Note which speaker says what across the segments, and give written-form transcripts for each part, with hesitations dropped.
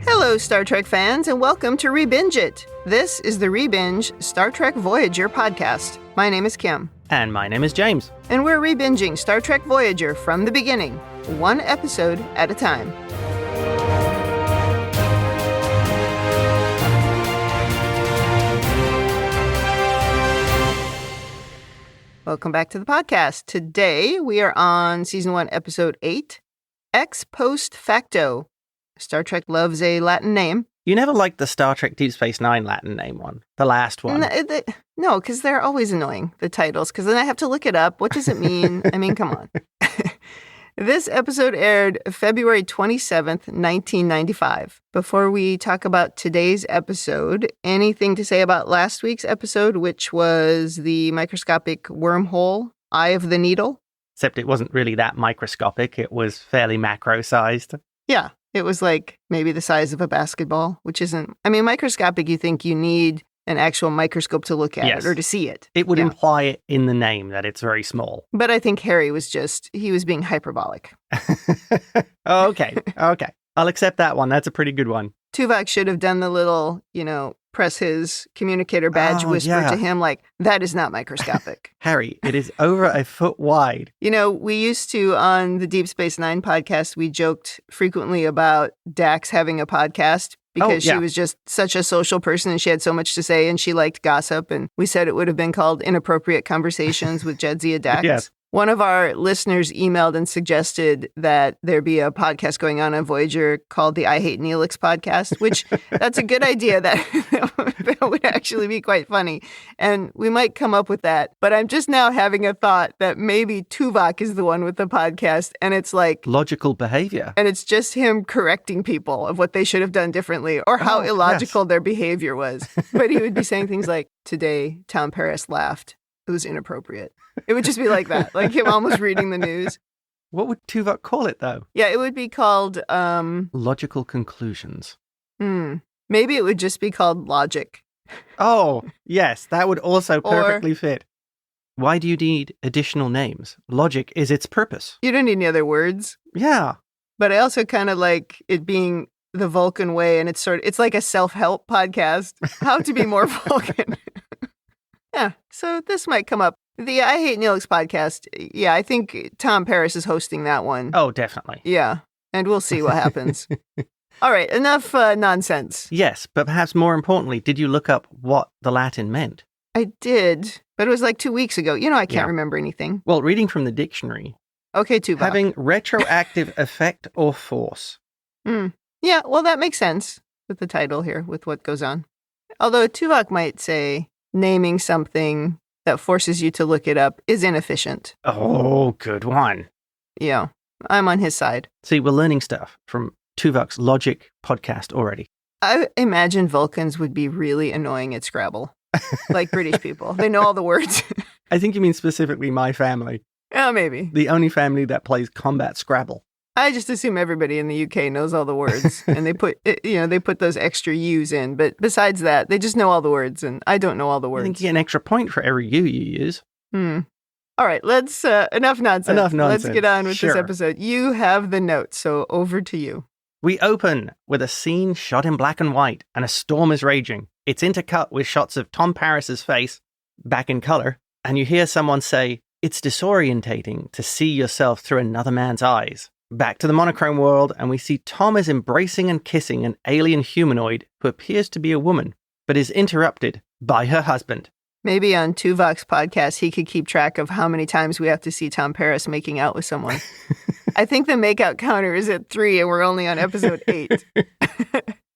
Speaker 1: Hello, Star Trek fans, and welcome to ReBinge It. This is the ReBinge Star Trek Voyager podcast. My name is Kim.
Speaker 2: And my name is James.
Speaker 1: And we're rebinging Star Trek Voyager from the beginning, one episode at a time. Welcome back to the podcast. Today, we are on Season 1, Episode 8, Post Facto. Star Trek loves a Latin name.
Speaker 2: You never liked the Star Trek Deep Space Nine Latin name one, the last one.
Speaker 1: No, because they're always annoying, the titles, because then I have to look it up. What does it mean? I mean, come on. This episode aired February 27th, 1995. Before we talk about today's episode, anything to say about last week's episode, which was the microscopic wormhole, Eye of the Needle?
Speaker 2: Except it wasn't really that microscopic. It was fairly macro-sized.
Speaker 1: Yeah. It was like maybe the size of a basketball, which isn't, I mean, microscopic, you think you need an actual microscope to look at it or to see it.
Speaker 2: It would imply it in the name that it's very small.
Speaker 1: But I think Harry was he was being hyperbolic.
Speaker 2: Okay. I'll accept that one. That's a pretty good one.
Speaker 1: Tuvok should have done the little, press his communicator badge whisper to him like, that is not microscopic.
Speaker 2: Harry, it is over a foot wide.
Speaker 1: We used to, on the Deep Space Nine podcast, we joked frequently about Dax having a podcast because she was just such a social person and she had so much to say and she liked gossip. And we said it would have been called Inappropriate Conversations with Jadzia Dax.
Speaker 2: Yes.
Speaker 1: One of our listeners emailed and suggested that there be a podcast going on Voyager called the I Hate Neelix podcast, which that's a good idea. That would actually be quite funny. And we might come up with that. But I'm just now having a thought that maybe Tuvok is the one with the podcast. And it's like
Speaker 2: logical behavior.
Speaker 1: And it's just him correcting people of what they should have done differently or how illogical their behavior was. But he would be saying things like, today, Tom Paris laughed. It was inappropriate. It would just be like that, like him almost reading the news.
Speaker 2: What would Tuvok call it, though?
Speaker 1: Yeah, it would be called...
Speaker 2: logical conclusions.
Speaker 1: Maybe it would just be called logic.
Speaker 2: Oh, yes, that would also perfectly fit. Why do you need additional names? Logic is its purpose.
Speaker 1: You don't need any other words.
Speaker 2: Yeah.
Speaker 1: But I also kind of like it being the Vulcan way, and it's like a self-help podcast. How to be more Vulcan. Yeah, so this might come up. The I Hate Neelix podcast, I think Tom Paris is hosting that one.
Speaker 2: Oh, definitely.
Speaker 1: Yeah, and we'll see what happens. All right, enough nonsense.
Speaker 2: Yes, but perhaps more importantly, did you look up what the Latin meant?
Speaker 1: I did, but it was like 2 weeks ago. I can't remember anything.
Speaker 2: Well, reading from the dictionary.
Speaker 1: Okay, Tuvok.
Speaker 2: Having retroactive effect or force.
Speaker 1: Yeah, well, that makes sense with the title here, with what goes on. Although Tuvok might say... naming something that forces you to look it up is inefficient.
Speaker 2: Oh, good one.
Speaker 1: Yeah, I'm on his side.
Speaker 2: See, we're learning stuff from Tuvok's Logic podcast already.
Speaker 1: I imagine Vulcans would be really annoying at Scrabble, like British people. They know all the words.
Speaker 2: I think you mean specifically my family.
Speaker 1: Oh, maybe.
Speaker 2: The only family that plays combat Scrabble.
Speaker 1: I just assume everybody in the UK knows all the words, and they put those extra U's in. But besides that, they just know all the words, and I don't know all the words.
Speaker 2: I think you get an extra point for every U you use.
Speaker 1: All right, let's enough nonsense.
Speaker 2: Enough nonsense.
Speaker 1: Let's get on with this episode. You have the notes, so over to you.
Speaker 2: We open with a scene shot in black and white, and a storm is raging. It's intercut with shots of Tom Paris's face, back in color, and you hear someone say, "It's disorientating to see yourself through another man's eyes." Back to the monochrome world, and we see Tom is embracing and kissing an alien humanoid who appears to be a woman, but is interrupted by her husband.
Speaker 1: Maybe on Tuvok's podcast, he could keep track of how many times we have to see Tom Paris making out with someone. I think the makeout counter is at 3, and we're only on episode 8.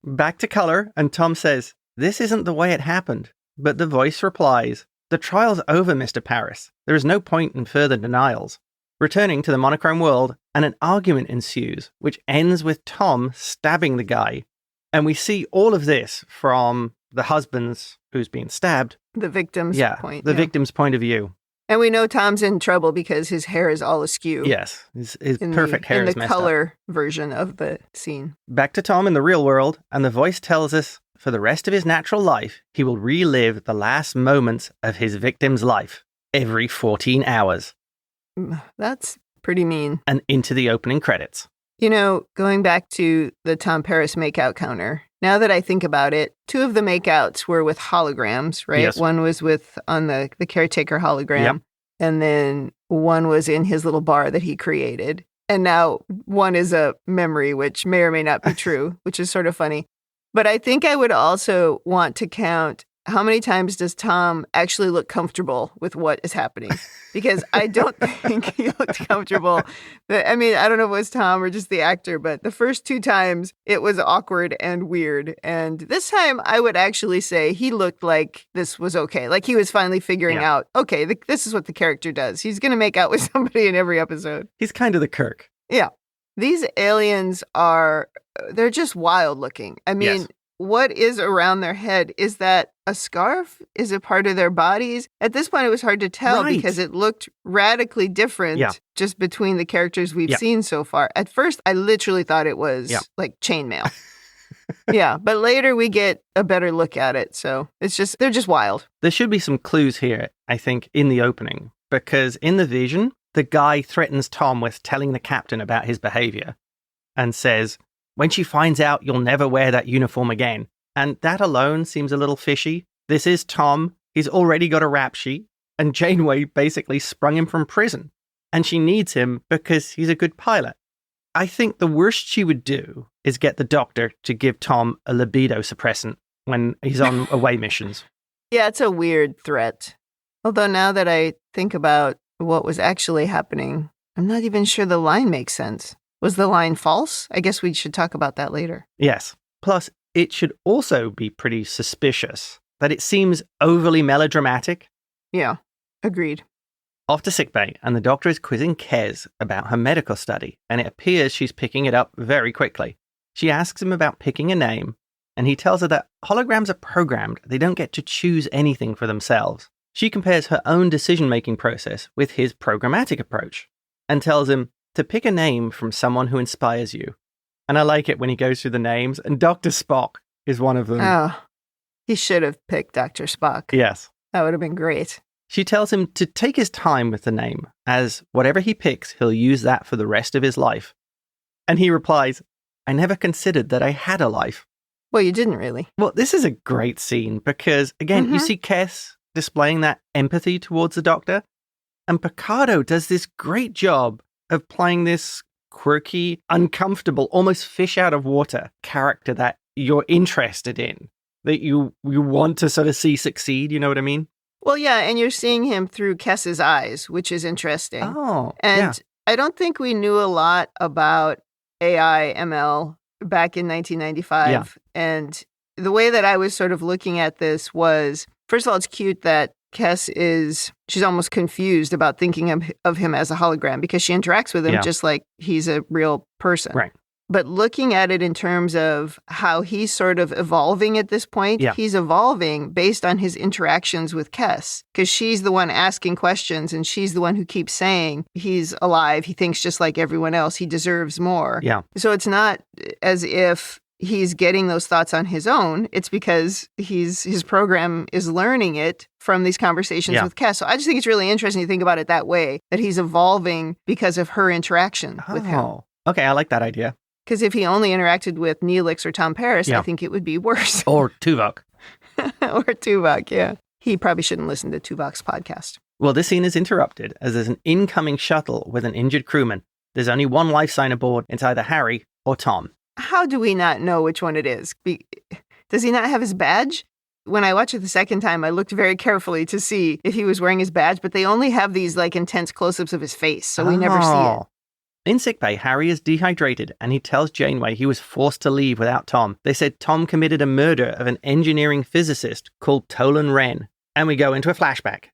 Speaker 2: Back to color, and Tom says, "This isn't the way it happened." But the voice replies, "The trial's over, Mr. Paris. There is no point in further denials." Returning to the monochrome world, and an argument ensues, which ends with Tom stabbing the guy. And we see all of this from the husband's, who's being stabbed.
Speaker 1: The victim's point.
Speaker 2: The victim's point of view.
Speaker 1: And we know Tom's in trouble because his hair is all askew.
Speaker 2: Yes, his perfect hair is messed up.
Speaker 1: In the color version of the scene.
Speaker 2: Back to Tom in the real world, and the voice tells us, for the rest of his natural life, he will relive the last moments of his victim's life, every 14 hours.
Speaker 1: That's pretty mean.
Speaker 2: And into the opening credits.
Speaker 1: You know, going back to the Tom Paris makeout counter, now that I think about it, 2 of the makeouts were with holograms, right?
Speaker 2: Yes.
Speaker 1: One was on the caretaker hologram,
Speaker 2: Yep.
Speaker 1: and then one was in his little bar that he created. And now one is a memory, which may or may not be true, which is sort of funny. But I think I would also want to count how many times does Tom actually look comfortable with what is happening? Because I don't think he looked comfortable. I mean, I don't know if it was Tom or just the actor, but the first 2 times it was awkward and weird. And this time I would actually say he looked like this was okay. Like he was finally figuring out, okay, this is what the character does. He's going to make out with somebody in every episode.
Speaker 2: He's kind of the Kirk.
Speaker 1: Yeah. These aliens they're just wild looking. I mean,
Speaker 2: Yes.
Speaker 1: What is around their head? Is that a scarf? Is it part of their bodies? At this point, it was hard to tell because it looked radically different just between the characters we've seen so far. At first, I literally thought it was like chainmail. But later we get a better look at it. So they're just wild.
Speaker 2: There should be some clues here, I think, in the opening, because in the vision, the guy threatens Tom with telling the captain about his behavior and says, when she finds out, you'll never wear that uniform again. And that alone seems a little fishy. This is Tom. He's already got a rap sheet. And Janeway basically sprung him from prison. And she needs him because he's a good pilot. I think the worst she would do is get the doctor to give Tom a libido suppressant when he's on away missions.
Speaker 1: Yeah, it's a weird threat. Although now that I think about what was actually happening, I'm not even sure the line makes sense. Was the line false? I guess we should talk about that later.
Speaker 2: Yes. Plus, it should also be pretty suspicious that it seems overly melodramatic.
Speaker 1: Yeah, agreed.
Speaker 2: Off to sickbay, and the doctor is quizzing Kez about her medical study, and it appears she's picking it up very quickly. She asks him about picking a name, and he tells her that holograms are programmed. They don't get to choose anything for themselves. She compares her own decision-making process with his programmatic approach, and tells him to pick a name from someone who inspires you. And I like it when he goes through the names, and Dr. Spock is one of them.
Speaker 1: Oh, he should have picked Dr. Spock.
Speaker 2: Yes.
Speaker 1: That would have been great.
Speaker 2: She tells him to take his time with the name, as whatever he picks, he'll use that for the rest of his life. And he replies, I never considered that I had a life.
Speaker 1: Well, you didn't really.
Speaker 2: Well, this is a great scene because, again, you see Kes displaying that empathy towards the doctor, and Picardo does this great job of playing this quirky, uncomfortable, almost fish out of water character that you're interested in, that you want to sort of see succeed, you know what I mean?
Speaker 1: Well, yeah, and you're seeing him through Kess's eyes, which is interesting.
Speaker 2: Oh,
Speaker 1: and I don't think we knew a lot about AI, ML back in 1995.
Speaker 2: Yeah.
Speaker 1: And the way that I was sort of looking at this was, first of all, it's cute that she's almost confused about thinking of him as a hologram because she interacts with him just like he's a real person.
Speaker 2: Right.
Speaker 1: But looking at it in terms of how he's sort of evolving at this point, he's evolving based on his interactions with Kes, because she's the one asking questions and she's the one who keeps saying he's alive. He thinks just like everyone else. He deserves more.
Speaker 2: Yeah.
Speaker 1: So it's not as if he's getting those thoughts on his own. It's because his program is learning it from these conversations with Kes. So I just think it's really interesting to think about it that way, that he's evolving because of her interaction with him.
Speaker 2: Okay, I like that idea.
Speaker 1: Because if he only interacted with Neelix or Tom Paris, I think it would be worse.
Speaker 2: Or Tuvok.
Speaker 1: Or Tuvok, yeah. He probably shouldn't listen to Tuvok's podcast.
Speaker 2: Well, this scene is interrupted as there's an incoming shuttle with an injured crewman. There's only one life sign aboard. It's either Harry or Tom.
Speaker 1: How do we not know which one it is? Does he not have his badge? When I watched it the second time, I looked very carefully to see if he was wearing his badge, but they only have these like intense close-ups of his face, so we never see it.
Speaker 2: In sickbay, Harry is dehydrated and he tells Janeway he was forced to leave without Tom. They said Tom committed a murder of an engineering physicist called Tolan Wren. And we go into a flashback.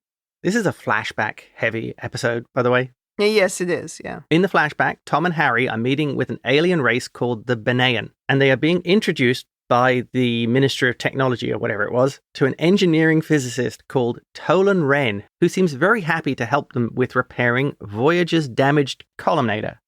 Speaker 2: This is a flashback-heavy episode, by the way.
Speaker 1: Yes, it is, yeah.
Speaker 2: In the flashback, Tom and Harry are meeting with an alien race called the Benayan, and they are being introduced by the Minister of Technology, or whatever it was, to an engineering physicist called Tolan Wren, who seems very happy to help them with repairing Voyager's damaged columnator,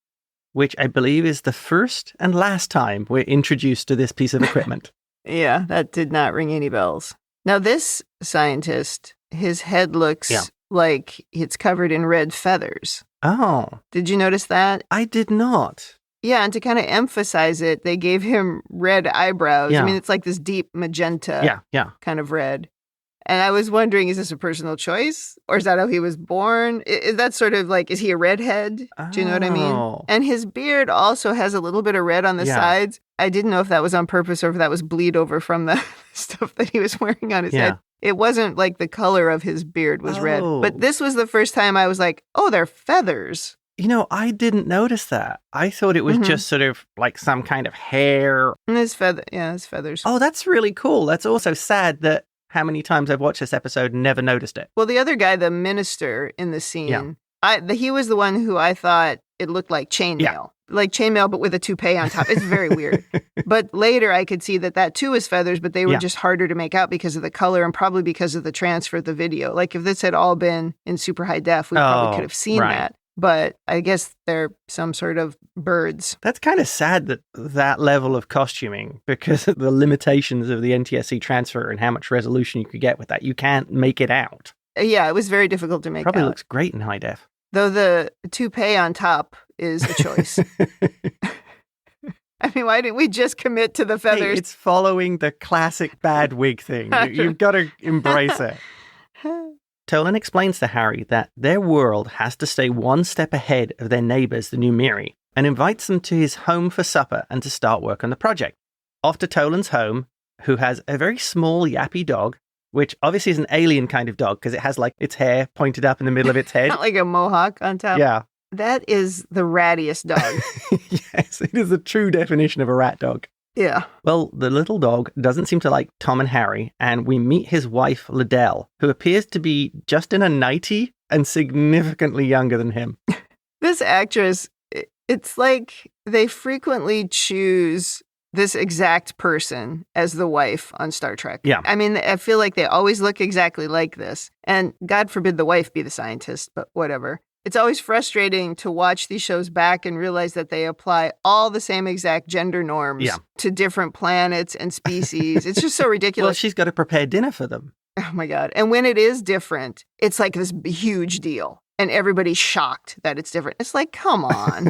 Speaker 2: which I believe is the first and last time we're introduced to this piece of equipment.
Speaker 1: Yeah, that did not ring any bells. Now, this scientist, his head looks like it's covered in red feathers.
Speaker 2: Oh.
Speaker 1: Did you notice that?
Speaker 2: I did not.
Speaker 1: Yeah, and to kind of emphasize it, they gave him red eyebrows.
Speaker 2: Yeah.
Speaker 1: I mean, it's like this deep magenta kind of red. And I was wondering, is this a personal choice? Or is that how he was born? Is that sort of like, is he a redhead? Do you know what I mean?
Speaker 2: Oh.
Speaker 1: And his beard also has a little bit of red on the sides. I didn't know if that was on purpose or if that was bleed over from the stuff that he was wearing on his head. It wasn't like the color of his beard was red. But this was the first time I was like, oh, they're feathers.
Speaker 2: You know, I didn't notice that. I thought it was just sort of like some kind of hair.
Speaker 1: And his feathers.
Speaker 2: Oh, that's really cool. That's also sad that how many times I've watched this episode and never noticed it.
Speaker 1: Well, the other guy, the minister in the scene, he was the one who I thought it looked like chainmail.
Speaker 2: Yeah.
Speaker 1: Like chainmail, but with a toupee on top. It's very weird. But later I could see that too is feathers, but they were just harder to make out because of the color and probably because of the transfer of the video. Like if this had all been in super high def, we probably could have seen that. But I guess they're some sort of birds.
Speaker 2: That's kind of sad that level of costuming, because of the limitations of the NTSC transfer and how much resolution you could get with that. You can't make it out.
Speaker 1: Yeah, it was very difficult to make
Speaker 2: Probably
Speaker 1: out.
Speaker 2: Looks great in high def.
Speaker 1: Though the toupee on top is a choice. I mean, why didn't we just commit to the feathers?
Speaker 2: Hey, it's following the classic bad wig thing. You've got to embrace it. Tolan explains to Harry that their world has to stay one step ahead of their neighbours, the Numiri, and invites them to his home for supper and to start work on the project. Off to Tolan's home, who has a very small, yappy dog, which obviously is an alien kind of dog because it has like its hair pointed up in the middle of its head.
Speaker 1: Not like a mohawk on top.
Speaker 2: Yeah.
Speaker 1: That is the rattiest dog.
Speaker 2: Yes, it is the true definition of a rat dog.
Speaker 1: Yeah.
Speaker 2: Well, the little dog doesn't seem to like Tom and Harry, and we meet his wife, Liddell, who appears to be just in a nightie and significantly younger than him.
Speaker 1: This actress, it's like they frequently choose this exact person as the wife on Star Trek.
Speaker 2: Yeah.
Speaker 1: I mean, I feel like they always look exactly like this. And God forbid the wife be the scientist, but whatever. It's always frustrating to watch these shows back and realize that they apply all the same exact gender norms to different planets and species. It's just so ridiculous.
Speaker 2: Well, she's got to prepare dinner for them.
Speaker 1: Oh, my God. And when it is different, it's like this huge deal. And everybody's shocked that it's different. It's like, come on.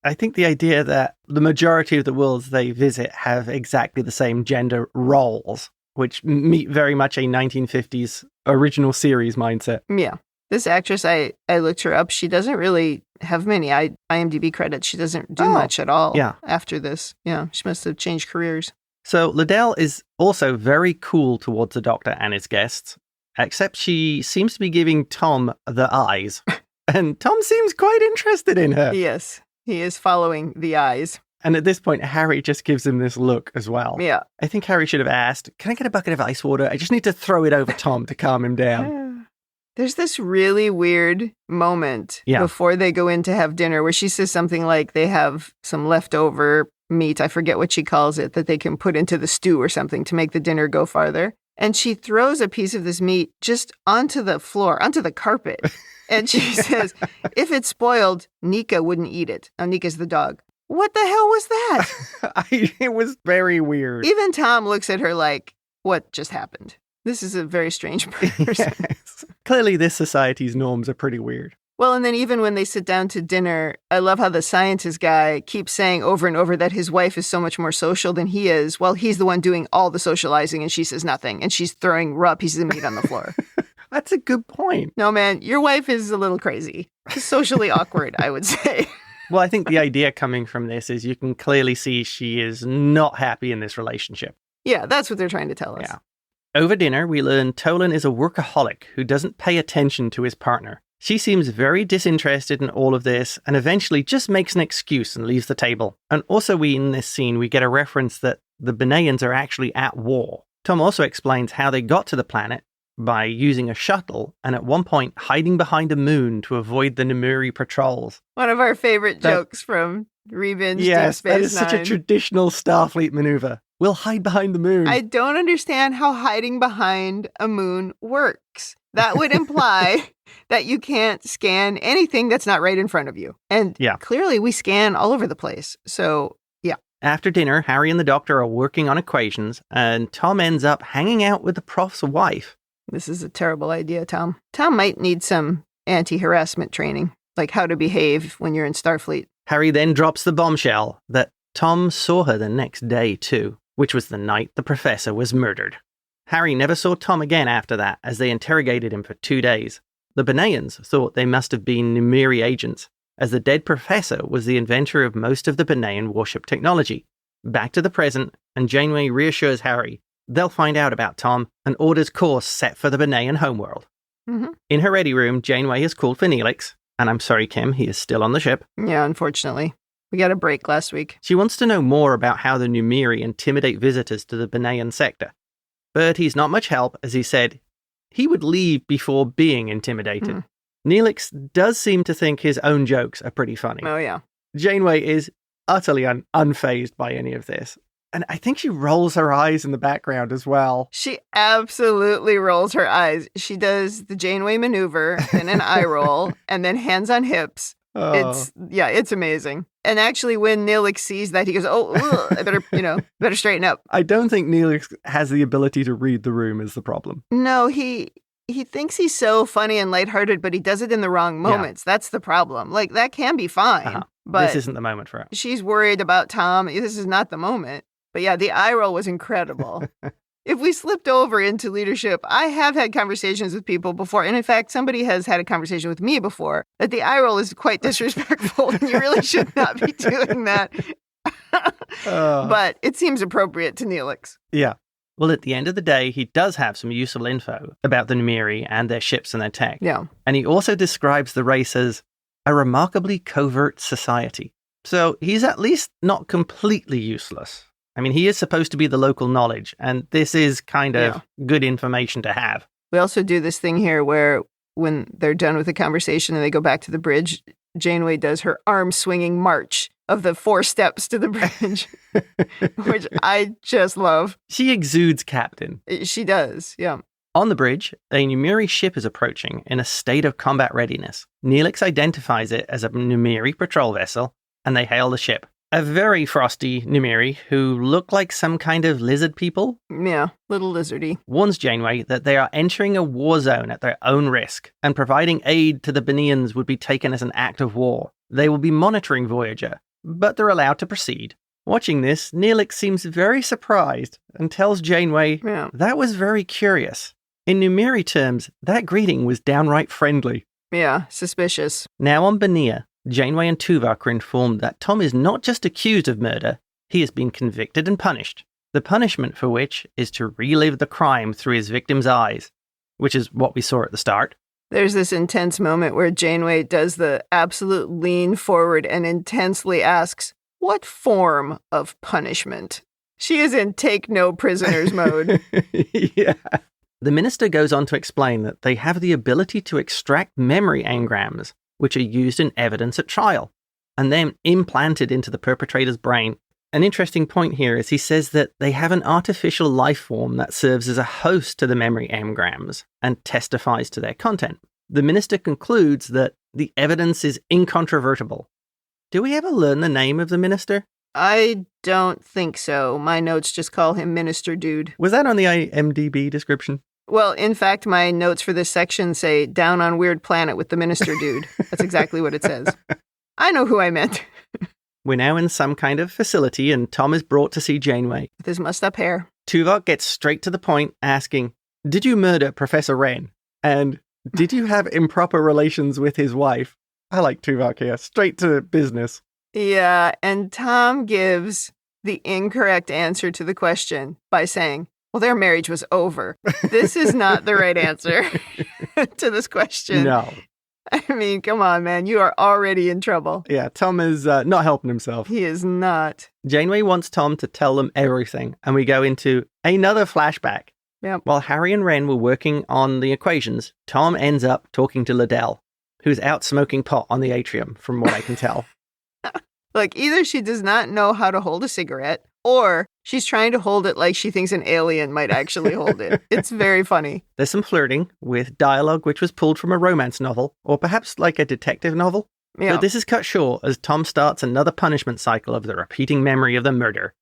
Speaker 2: I think the idea that the majority of the worlds they visit have exactly the same gender roles, which meet very much a 1950s original series mindset.
Speaker 1: Yeah. This actress, I looked her up. She doesn't really have many IMDb credits. She doesn't do much at all after this. Yeah, she must have changed careers.
Speaker 2: So Liddell is also very cool towards the Doctor and his guests, except she seems to be giving Tom the eyes. And Tom seems quite interested in her.
Speaker 1: Yes, he is following the eyes.
Speaker 2: And at this point, Harry just gives him this look as well.
Speaker 1: Yeah.
Speaker 2: I think Harry should have asked, can I get a bucket of ice water? I just need to throw it over Tom to calm him down.
Speaker 1: There's this really weird moment before they go in to have dinner where she says something like they have some leftover meat, I forget what she calls it, that they can put into the stew or something to make the dinner go farther. And she throws a piece of this meat just onto the floor, onto the carpet. And she says, if it's spoiled, Nika wouldn't eat it. Now, Nika's the dog. What the hell was that?
Speaker 2: It was very weird.
Speaker 1: Even Tom looks at her like, what just happened? This is a very strange person.
Speaker 2: Yes. Clearly, this society's norms are pretty weird.
Speaker 1: Well, and then even when they sit down to dinner, I love how the scientist guy keeps saying over and over that his wife is so much more social than he is. Well, he's the one doing all the socializing and she says nothing. And she's throwing raw pieces of meat on the floor.
Speaker 2: That's a good point.
Speaker 1: No, man, your wife is a little crazy. Socially awkward, I would say.
Speaker 2: Well, I think the idea coming from this is you can clearly see she is not happy in this relationship.
Speaker 1: Yeah, that's what they're trying to tell us.
Speaker 2: Yeah. Over dinner, we learn Tolan is a workaholic who doesn't pay attention to his partner. She seems very disinterested in all of this and eventually just makes an excuse and leaves the table. And also in this scene, we get a reference that the Benayans are actually at war. Tom also explains how they got to the planet by using a shuttle and at one point hiding behind a moon to avoid the Numiri patrols.
Speaker 1: One of our favorite jokes from ReBinge Deep Space Nine.
Speaker 2: That is such a traditional Starfleet maneuver. We'll hide behind the moon.
Speaker 1: I don't understand how hiding behind a moon works. That would imply that you can't scan anything that's not right in front of you. And clearly we scan all over the place. So, yeah.
Speaker 2: After dinner, Harry and the Doctor are working on equations, and Tom ends up hanging out with the prof's wife.
Speaker 1: This is a terrible idea, Tom. Tom might need some anti-harassment training, like how to behave when you're in Starfleet.
Speaker 2: Harry then drops the bombshell that Tom saw her the next day too, which was the night the professor was murdered. Harry never saw Tom again after that, as they interrogated him for 2 days. The Beneans thought they must have been Numiri agents, as the dead professor was the inventor of most of the Benean warship technology. Back to the present, and Janeway reassures Harry they'll find out about Tom and orders course set for the Benean homeworld.
Speaker 1: Mm-hmm.
Speaker 2: In her ready room, Janeway has called for Neelix, and I'm sorry, Kim, he is still on the ship.
Speaker 1: Yeah, unfortunately. We got a break last week.
Speaker 2: She wants to know more about how the Numiri intimidate visitors to the Benean sector. But he's not much help, as he said he would leave before being intimidated. Neelix does seem to think his own jokes are pretty funny.
Speaker 1: Oh, yeah.
Speaker 2: Janeway is utterly unfazed by any of this. And I think she rolls her eyes in the background as well.
Speaker 1: She absolutely rolls her eyes. She does the Janeway maneuver and an eye roll and then hands on hips.
Speaker 2: Oh.
Speaker 1: It's amazing. And actually, when Neelix sees that, he goes, I better straighten up.
Speaker 2: I don't think Neelix has the ability to read the room is the problem.
Speaker 1: No, he thinks he's so funny and lighthearted, but he does it in the wrong moments. Yeah. That's the problem. Like, that can be fine. But
Speaker 2: this isn't the moment for it.
Speaker 1: She's worried about Tom. This is not the moment. But yeah, the eye roll was incredible. If we slipped over into leadership, I have had conversations with people before. And in fact, somebody has had a conversation with me before that the eye roll is quite disrespectful and you really should not be doing that. But it seems appropriate to Neelix.
Speaker 2: Yeah. Well, at the end of the day, he does have some useful info about the Numiri and their ships and their tech.
Speaker 1: Yeah.
Speaker 2: And he also describes the race as a remarkably covert society. So he's at least not completely useless. I mean, he is supposed to be the local knowledge, and this is kind of good information to have.
Speaker 1: We also do this thing here where when they're done with the conversation and they go back to the bridge, Janeway does her arm-swinging march of the 4 steps to the bridge, which I just love.
Speaker 2: She exudes captain.
Speaker 1: She does, yeah.
Speaker 2: On the bridge, a Numiri ship is approaching in a state of combat readiness. Neelix identifies it as a Numiri patrol vessel, and they hail the ship. A very frosty Numiri, who look like some kind of lizard people.
Speaker 1: Yeah, little lizardy.
Speaker 2: Warns Janeway that they are entering a war zone at their own risk, and providing aid to the Beneans would be taken as an act of war. They will be monitoring Voyager, but they're allowed to proceed. Watching this, Neelix seems very surprised and tells Janeway that was very curious. In Numiri terms, that greeting was downright friendly.
Speaker 1: Yeah, suspicious.
Speaker 2: Now on Benea, Janeway and Tuvok are informed that Tom is not just accused of murder, he has been convicted and punished. The punishment for which is to relive the crime through his victim's eyes, which is what we saw at the start.
Speaker 1: There's this intense moment where Janeway does the absolute lean forward and intensely asks, what form of punishment? She is in take no prisoners mode.
Speaker 2: Yeah. The minister goes on to explain that they have the ability to extract memory engrams, which are used in evidence at trial, and then implanted into the perpetrator's brain. An interesting point here is he says that they have an artificial life form that serves as a host to the memory engrams and testifies to their content. The minister concludes that the evidence is incontrovertible. Do we ever learn the name of the minister?
Speaker 1: I don't think so. My notes just call him Minister Dude.
Speaker 2: Was that on the IMDb description?
Speaker 1: Well, in fact, my notes for this section say, down on Weird Planet with the Minister Dude. That's exactly what it says. I know who I meant.
Speaker 2: We're now in some kind of facility, and Tom is brought to see Janeway.
Speaker 1: With his mussed-up hair.
Speaker 2: Tuvok gets straight to the point, asking, did you murder Professor Wren? And did you have improper relations with his wife? I like Tuvok here. Straight to business.
Speaker 1: Yeah, and Tom gives the incorrect answer to the question by saying, well, their marriage was over. This is not the right answer to this question.
Speaker 2: No.
Speaker 1: I mean, come on, man. You are already in trouble.
Speaker 2: Yeah, Tom is not helping himself.
Speaker 1: He is not.
Speaker 2: Janeway wants Tom to tell them everything, and we go into another flashback.
Speaker 1: Yep.
Speaker 2: While Harry and Wren were working on the equations, Tom ends up talking to Liddell, who's out smoking pot on the atrium, from what I can tell.
Speaker 1: Look, either she does not know how to hold a cigarette, or she's trying to hold it like she thinks an alien might actually hold it. It's very funny.
Speaker 2: There's some flirting with dialogue which was pulled from a romance novel, or perhaps like a detective novel. Yeah. But this is cut short as Tom starts another punishment cycle of the repeating memory of the murder.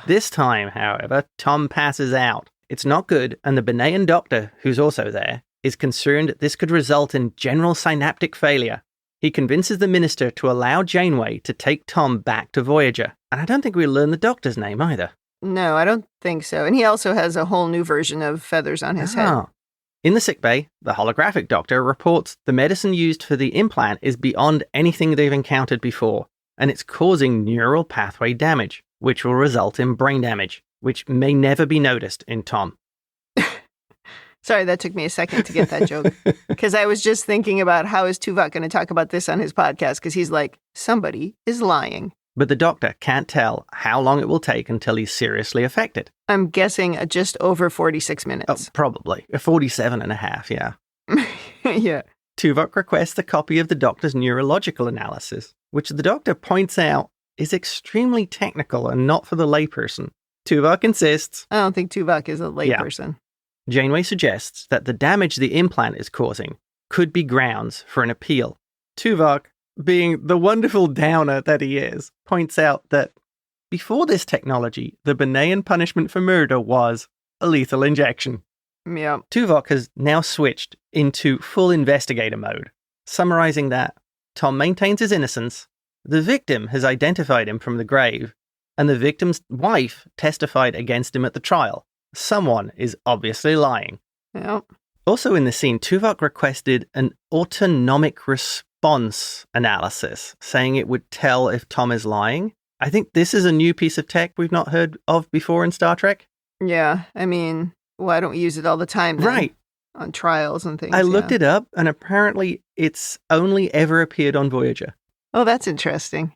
Speaker 2: This time, however, Tom passes out. It's not good, and the Benean doctor, who's also there, is concerned that this could result in general synaptic failure. He convinces the minister to allow Janeway to take Tom back to Voyager. And I don't think we learn the doctor's name either.
Speaker 1: No, I don't think so. And he also has a whole new version of feathers on his head.
Speaker 2: In the sickbay, the holographic doctor reports the medicine used for the implant is beyond anything they've encountered before, and it's causing neural pathway damage, which will result in brain damage, which may never be noticed in Tom.
Speaker 1: Sorry, that took me a second to get that joke. Because I was just thinking about how is Tuvok going to talk about this on his podcast, because he's like, somebody is lying.
Speaker 2: But the doctor can't tell how long it will take until he's seriously affected.
Speaker 1: I'm guessing just over 46 minutes.
Speaker 2: Oh, probably. 47 and a half, yeah.
Speaker 1: Yeah.
Speaker 2: Tuvok requests a copy of the doctor's neurological analysis, which the doctor points out is extremely technical and not for the layperson. Tuvok insists.
Speaker 1: I don't think Tuvok is a layperson.
Speaker 2: Yeah. Janeway suggests that the damage the implant is causing could be grounds for an appeal. Tuvok, being the wonderful downer that he is, points out that before this technology, the Benean punishment for murder was a lethal injection.
Speaker 1: Yeah.
Speaker 2: Tuvok has now switched into full investigator mode, summarizing that Tom maintains his innocence, the victim has identified him from the grave, and the victim's wife testified against him at the trial. Someone is obviously lying.
Speaker 1: Yeah.
Speaker 2: Also in the scene, Tuvok requested an autonomic response analysis, saying it would tell if Tom is lying. I think this is a new piece of tech we've not heard of before in Star Trek.
Speaker 1: Yeah, I mean, why don't we use it all the time then?
Speaker 2: Right.
Speaker 1: On trials and things.
Speaker 2: I looked it up, and apparently it's only ever appeared on Voyager.
Speaker 1: Oh, that's interesting.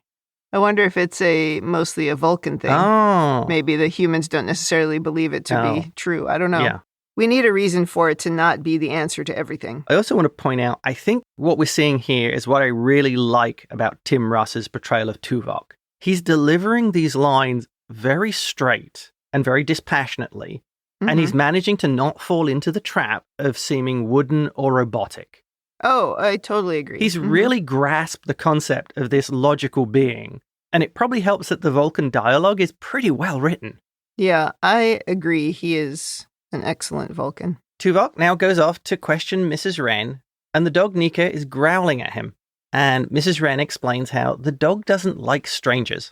Speaker 1: I wonder if it's mostly a Vulcan thing.
Speaker 2: Oh.
Speaker 1: Maybe the humans don't necessarily believe it to be true. I don't know.
Speaker 2: Yeah.
Speaker 1: We need a reason for it to not be the answer to everything.
Speaker 2: I also want to point out, I think what we're seeing here is what I really like about Tim Russ's portrayal of Tuvok. He's delivering these lines very straight and very dispassionately, and he's managing to not fall into the trap of seeming wooden or robotic.
Speaker 1: Oh, I totally agree.
Speaker 2: He's really grasped the concept of this logical being, and it probably helps that the Vulcan dialogue is pretty well written.
Speaker 1: Yeah, I agree. He is an excellent Vulcan.
Speaker 2: Tuvok now goes off to question Mrs. Wren, and the dog Nika is growling at him. And Mrs. Wren explains how the dog doesn't like strangers.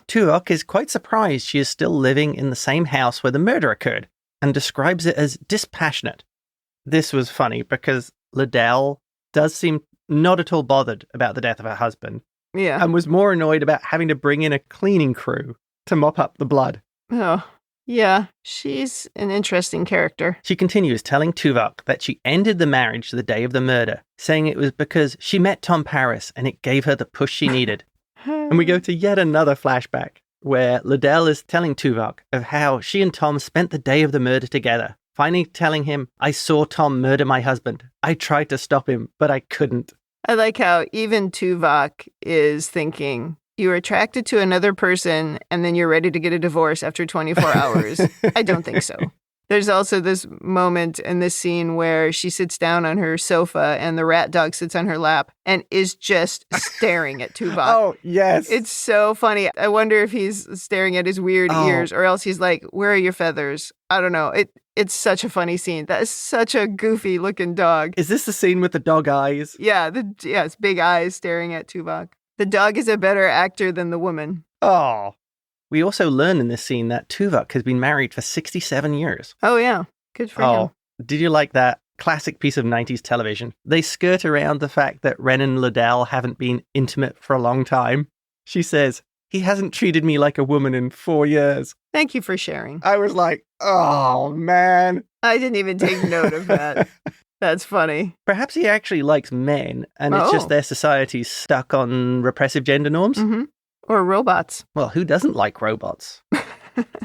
Speaker 2: Tuvok is quite surprised she is still living in the same house where the murder occurred, and describes it as dispassionate. This was funny because Liddell does seem not at all bothered about the death of her husband.
Speaker 1: Yeah.
Speaker 2: And was more annoyed about having to bring in a cleaning crew to mop up the blood.
Speaker 1: Oh, yeah. She's an interesting character.
Speaker 2: She continues telling Tuvok that she ended the marriage the day of the murder, saying it was because she met Tom Paris and it gave her the push she needed. And we go to yet another flashback where Liddell is telling Tuvok of how she and Tom spent the day of the murder together, finally telling him, I saw Tom murder my husband. I tried to stop him, but I couldn't.
Speaker 1: I like how even Tuvok is thinking, you were attracted to another person and then you're ready to get a divorce after 24 hours. I don't think so. There's also this moment in this scene where she sits down on her sofa and the rat dog sits on her lap and is just staring at Tuvok.
Speaker 2: Oh, yes.
Speaker 1: It's so funny. I wonder if he's staring at his weird ears or else he's like, where are your feathers? I don't know. It's such a funny scene. That is such a goofy looking dog.
Speaker 2: Is this the scene with the dog eyes?
Speaker 1: Yeah, it's big eyes staring at Tuvok. The dog is a better actor than the woman.
Speaker 2: Oh. We also learn in this scene that Tuvok has been married for 67 years.
Speaker 1: Oh, yeah. Good for him.
Speaker 2: Did you like that classic piece of 90s television? They skirt around the fact that Wren and Liddell haven't been intimate for a long time. She says, he hasn't treated me like a woman in 4 years.
Speaker 1: Thank you for sharing.
Speaker 2: I was like, oh, man.
Speaker 1: I didn't even take note of that. That's funny.
Speaker 2: Perhaps he actually likes men, and it's just their society's stuck on repressive gender norms.
Speaker 1: Mm-hmm. Or robots.
Speaker 2: Well, who doesn't like robots?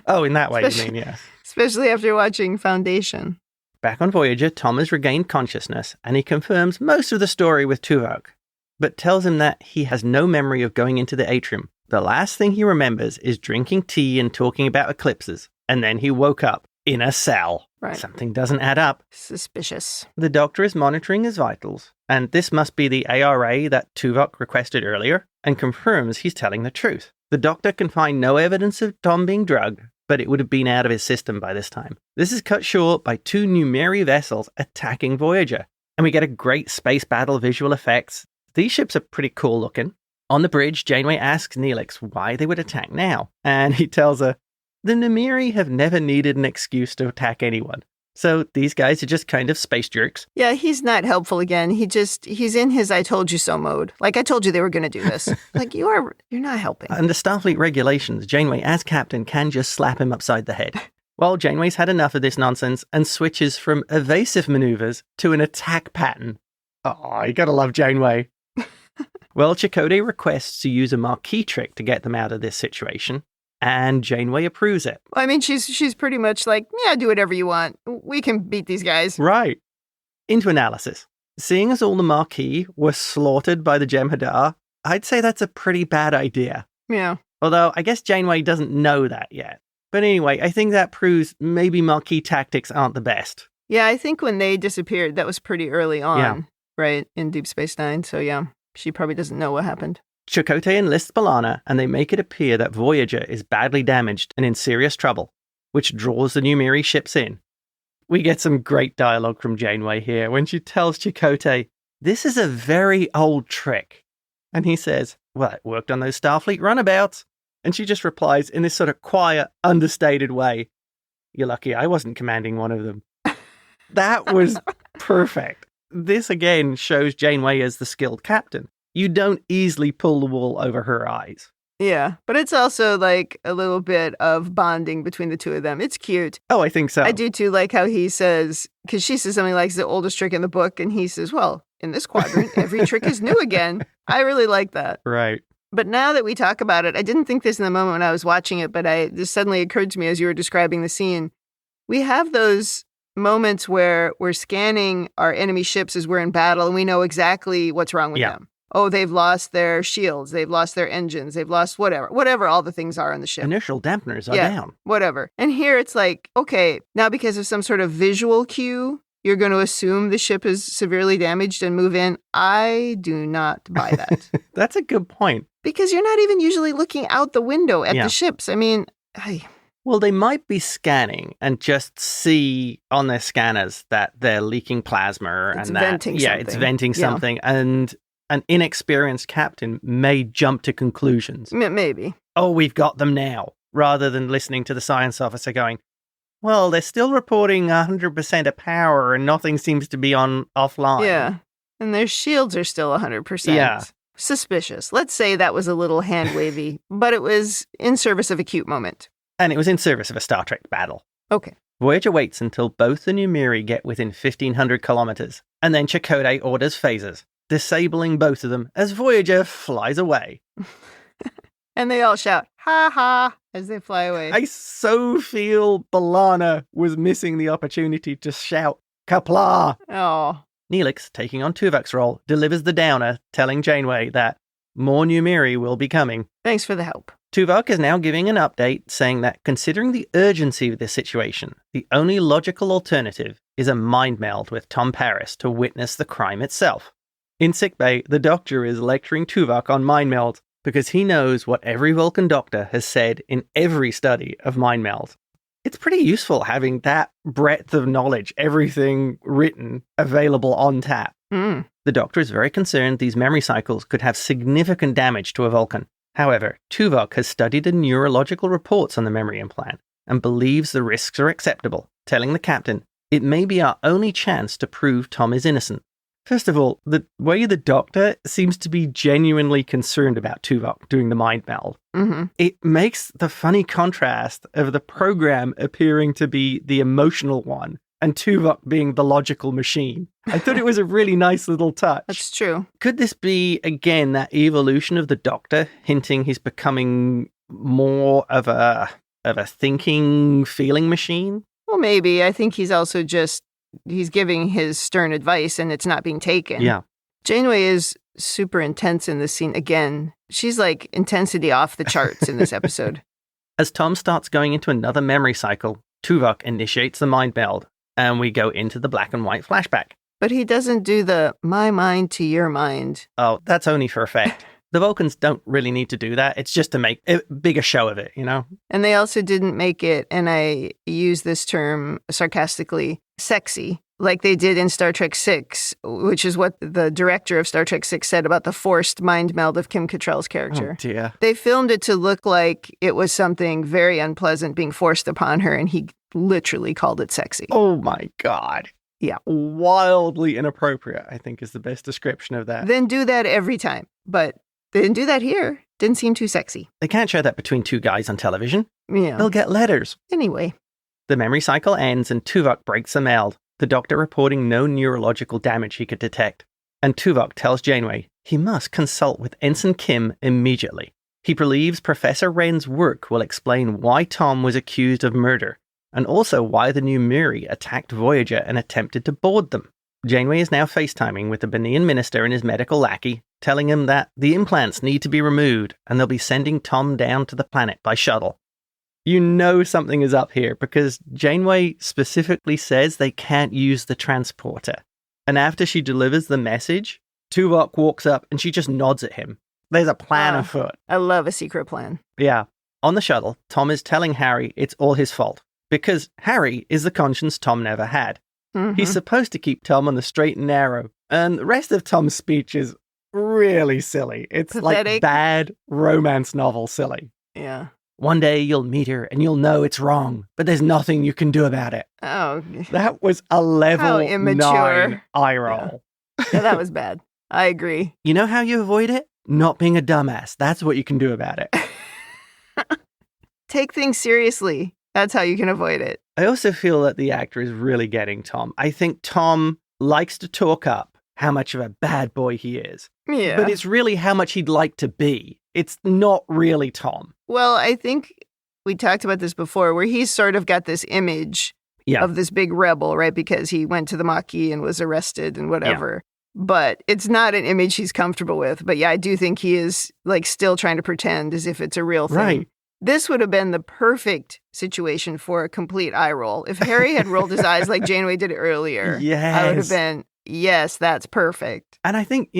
Speaker 2: Oh, in that way, you mean, yeah.
Speaker 1: Especially after watching Foundation.
Speaker 2: Back on Voyager, Tom has regained consciousness, and he confirms most of the story with Tuvok, but tells him that he has no memory of going into the atrium. The last thing he remembers is drinking tea and talking about eclipses, and then he woke up in a cell.
Speaker 1: Right.
Speaker 2: Something doesn't add up.
Speaker 1: Suspicious.
Speaker 2: The doctor is monitoring his vitals, and this must be the ARA that Tuvok requested earlier, and confirms he's telling the truth. The doctor can find no evidence of Tom being drugged, but it would have been out of his system by this time. This is cut short by 2 Numeri vessels attacking Voyager, and we get a great space battle visual effects. These ships are pretty cool looking. On the bridge, Janeway asks Neelix why they would attack now, and he tells her, the Namiri have never needed an excuse to attack anyone. So these guys are just kind of space jerks.
Speaker 1: Yeah, he's not helpful again. He's in his I told you so mode. Like, I told you they were going to do this. Like, you're not helping.
Speaker 2: Under Starfleet regulations, Janeway, as captain, can just slap him upside the head. Well, Janeway's had enough of this nonsense and switches from evasive maneuvers to an attack pattern. Oh, you gotta love Janeway. Well, Chakotay requests to use a marquee trick to get them out of this situation, and Janeway approves it.
Speaker 1: I mean, she's pretty much like, yeah, do whatever you want. We can beat these guys.
Speaker 2: Right. Into analysis. Seeing as all the marquee were slaughtered by the Jem'Hadar, I'd say that's a pretty bad idea.
Speaker 1: Yeah.
Speaker 2: Although, I guess Janeway doesn't know that yet. But anyway, I think that proves maybe marquee tactics aren't the best.
Speaker 1: Yeah, I think when they disappeared, that was pretty early on, right, in Deep Space Nine. So yeah, she probably doesn't know what happened.
Speaker 2: Chakotay enlists B'Elanna, and they make it appear that Voyager is badly damaged and in serious trouble, which draws the Numiri ships in. We get some great dialogue from Janeway here when she tells Chakotay, this is a very old trick. And he says, well, it worked on those Starfleet runabouts. And she just replies in this sort of quiet, understated way, you're lucky I wasn't commanding one of them. That was perfect. This again shows Janeway as the skilled captain. You don't easily pull the wool over her eyes.
Speaker 1: Yeah, but it's also like a little bit of bonding between the two of them. It's cute.
Speaker 2: Oh, I think so.
Speaker 1: I do too, like how he says, because she says something like it's the oldest trick in the book, and he says, well, in this quadrant, every trick is new again. I really like that.
Speaker 2: Right.
Speaker 1: But now that we talk about it, I didn't think this in the moment when I was watching it, but this suddenly occurred to me as you were describing the scene. We have those moments where we're scanning our enemy ships as we're in battle, and we know exactly what's wrong with them. Oh, they've lost their shields, they've lost their engines, they've lost whatever all the things are on the ship.
Speaker 2: Inertial dampeners are down.
Speaker 1: Whatever. And here it's like, okay, now because of some sort of visual cue, you're going to assume the ship is severely damaged and move in. I do not buy that.
Speaker 2: That's a good point.
Speaker 1: Because you're not even usually looking out the window at the ships. I mean,
Speaker 2: well, they might be scanning and just see on their scanners that they're leaking plasma
Speaker 1: it's
Speaker 2: and
Speaker 1: venting something.
Speaker 2: It's venting something, and an inexperienced captain may jump to conclusions.
Speaker 1: Maybe.
Speaker 2: Oh, we've got them now, rather than listening to the science officer going, well, they're still reporting 100% of power and nothing seems to be offline.
Speaker 1: Yeah, and their shields are still 100%.
Speaker 2: Yeah.
Speaker 1: Suspicious. Let's say that was a little hand-wavy, but it was in service of a cute moment.
Speaker 2: And it was in service of a Star Trek battle.
Speaker 1: Okay.
Speaker 2: Voyager waits until both the Numiri get within 1,500 kilometers, and then Chakotay orders phasers, disabling both of them as Voyager flies away.
Speaker 1: And they all shout, ha ha, as they fly away.
Speaker 2: I so feel B'Elanna was missing the opportunity to shout, Kapla!
Speaker 1: Oh.
Speaker 2: Neelix, taking on Tuvok's role, delivers the downer, telling Janeway that more Numiri will be coming.
Speaker 1: Thanks for the help.
Speaker 2: Tuvok is now giving an update saying that considering the urgency of this situation, the only logical alternative is a mind meld with Tom Paris to witness the crime itself. In sickbay, the doctor is lecturing Tuvok on mind meld because he knows what every Vulcan doctor has said in every study of mind meld. It's pretty useful having that breadth of knowledge, everything written, available on tap.
Speaker 1: Mm.
Speaker 2: The doctor is very concerned these memory cycles could have significant damage to a Vulcan. However, Tuvok has studied the neurological reports on the memory implant and believes the risks are acceptable, telling the captain it may be our only chance to prove Tom is innocent. First of all, the way the doctor seems to be genuinely concerned about Tuvok doing the mind meld.
Speaker 1: Mm-hmm.
Speaker 2: It makes the funny contrast of the program appearing to be the emotional one and Tuvok being the logical machine. I thought it was a really nice little touch.
Speaker 1: That's true.
Speaker 2: Could this be, again, that evolution of the doctor, hinting he's becoming more of a thinking, feeling machine?
Speaker 1: Well, maybe. I think he's also he's giving his stern advice and it's not being taken.
Speaker 2: Yeah.
Speaker 1: Janeway is super intense in this scene. Again, she's like intensity off the charts in this episode.
Speaker 2: As Tom starts going into another memory cycle, Tuvok initiates the mind meld, and we go into the black and white flashback.
Speaker 1: But he doesn't do the my mind to your mind.
Speaker 2: Oh, that's only for effect. The Vulcans don't really need to do that. It's just to make a bigger show of it, you know?
Speaker 1: And they also didn't make it, and I use this term sarcastically, sexy. like they did in Star Trek VI, which is what the director of Star Trek VI said about the forced mind meld of Kim Cattrall's character.
Speaker 2: Oh, dear.
Speaker 1: They filmed it to look like it was something very unpleasant being forced upon her, and he literally called it sexy.
Speaker 2: Oh, my God.
Speaker 1: Yeah.
Speaker 2: Wildly inappropriate, I think, is the best description of that.
Speaker 1: Then do that every time. But they didn't do that here. Didn't seem too sexy.
Speaker 2: They can't show that between two guys on television.
Speaker 1: Yeah.
Speaker 2: They'll get letters.
Speaker 1: Anyway.
Speaker 2: The memory cycle ends and Tuvok breaks the meld, the doctor reporting no neurological damage he could detect. And Tuvok tells Janeway he must consult with Ensign Kim immediately. He believes Professor Wren's work will explain why Tom was accused of murder, and also why the new Muri attacked Voyager and attempted to board them. Janeway is now FaceTiming with the Benean minister and his medical lackey, telling him that the implants need to be removed and they'll be sending Tom down to the planet by shuttle. You know something is up here because Janeway specifically says they can't use the transporter. And after she delivers the message, Tuvok walks up and she just nods at him. There's a plan afoot.
Speaker 1: I love a secret plan.
Speaker 2: Yeah. On the shuttle, Tom is telling Harry it's all his fault because Harry is the conscience Tom never had.
Speaker 1: Mm-hmm.
Speaker 2: He's supposed to keep Tom on the straight and narrow. And the rest of Tom's speech is really silly. It's
Speaker 1: pathetic.
Speaker 2: Like bad romance novel silly.
Speaker 1: Yeah.
Speaker 2: One day you'll meet her and you'll know it's wrong, but there's nothing you can do about it.
Speaker 1: Oh.
Speaker 2: That was a level
Speaker 1: How immature.
Speaker 2: 9 eye roll.
Speaker 1: Yeah, that was bad. I agree.
Speaker 2: You know how you avoid it? Not being a dumbass. That's what you can do about it.
Speaker 1: Take things seriously. That's how you can avoid it.
Speaker 2: I also feel that the actor is really getting Tom. I think Tom likes to talk up how much of a bad boy he is.
Speaker 1: Yeah.
Speaker 2: But it's really how much he'd like to be. It's not really Tom.
Speaker 1: Well, I think we talked about this before, where he's sort of got this image of this big rebel, right? Because he went to the Maquis and was arrested and whatever. Yeah. But it's not an image he's comfortable with. But yeah, I do think he is like still trying to pretend as if it's a real thing.
Speaker 2: Right.
Speaker 1: This would have been the perfect situation for a complete eye roll. If Harry had rolled his eyes like Janeway did earlier, I would have been, yes, that's perfect.
Speaker 2: And I think,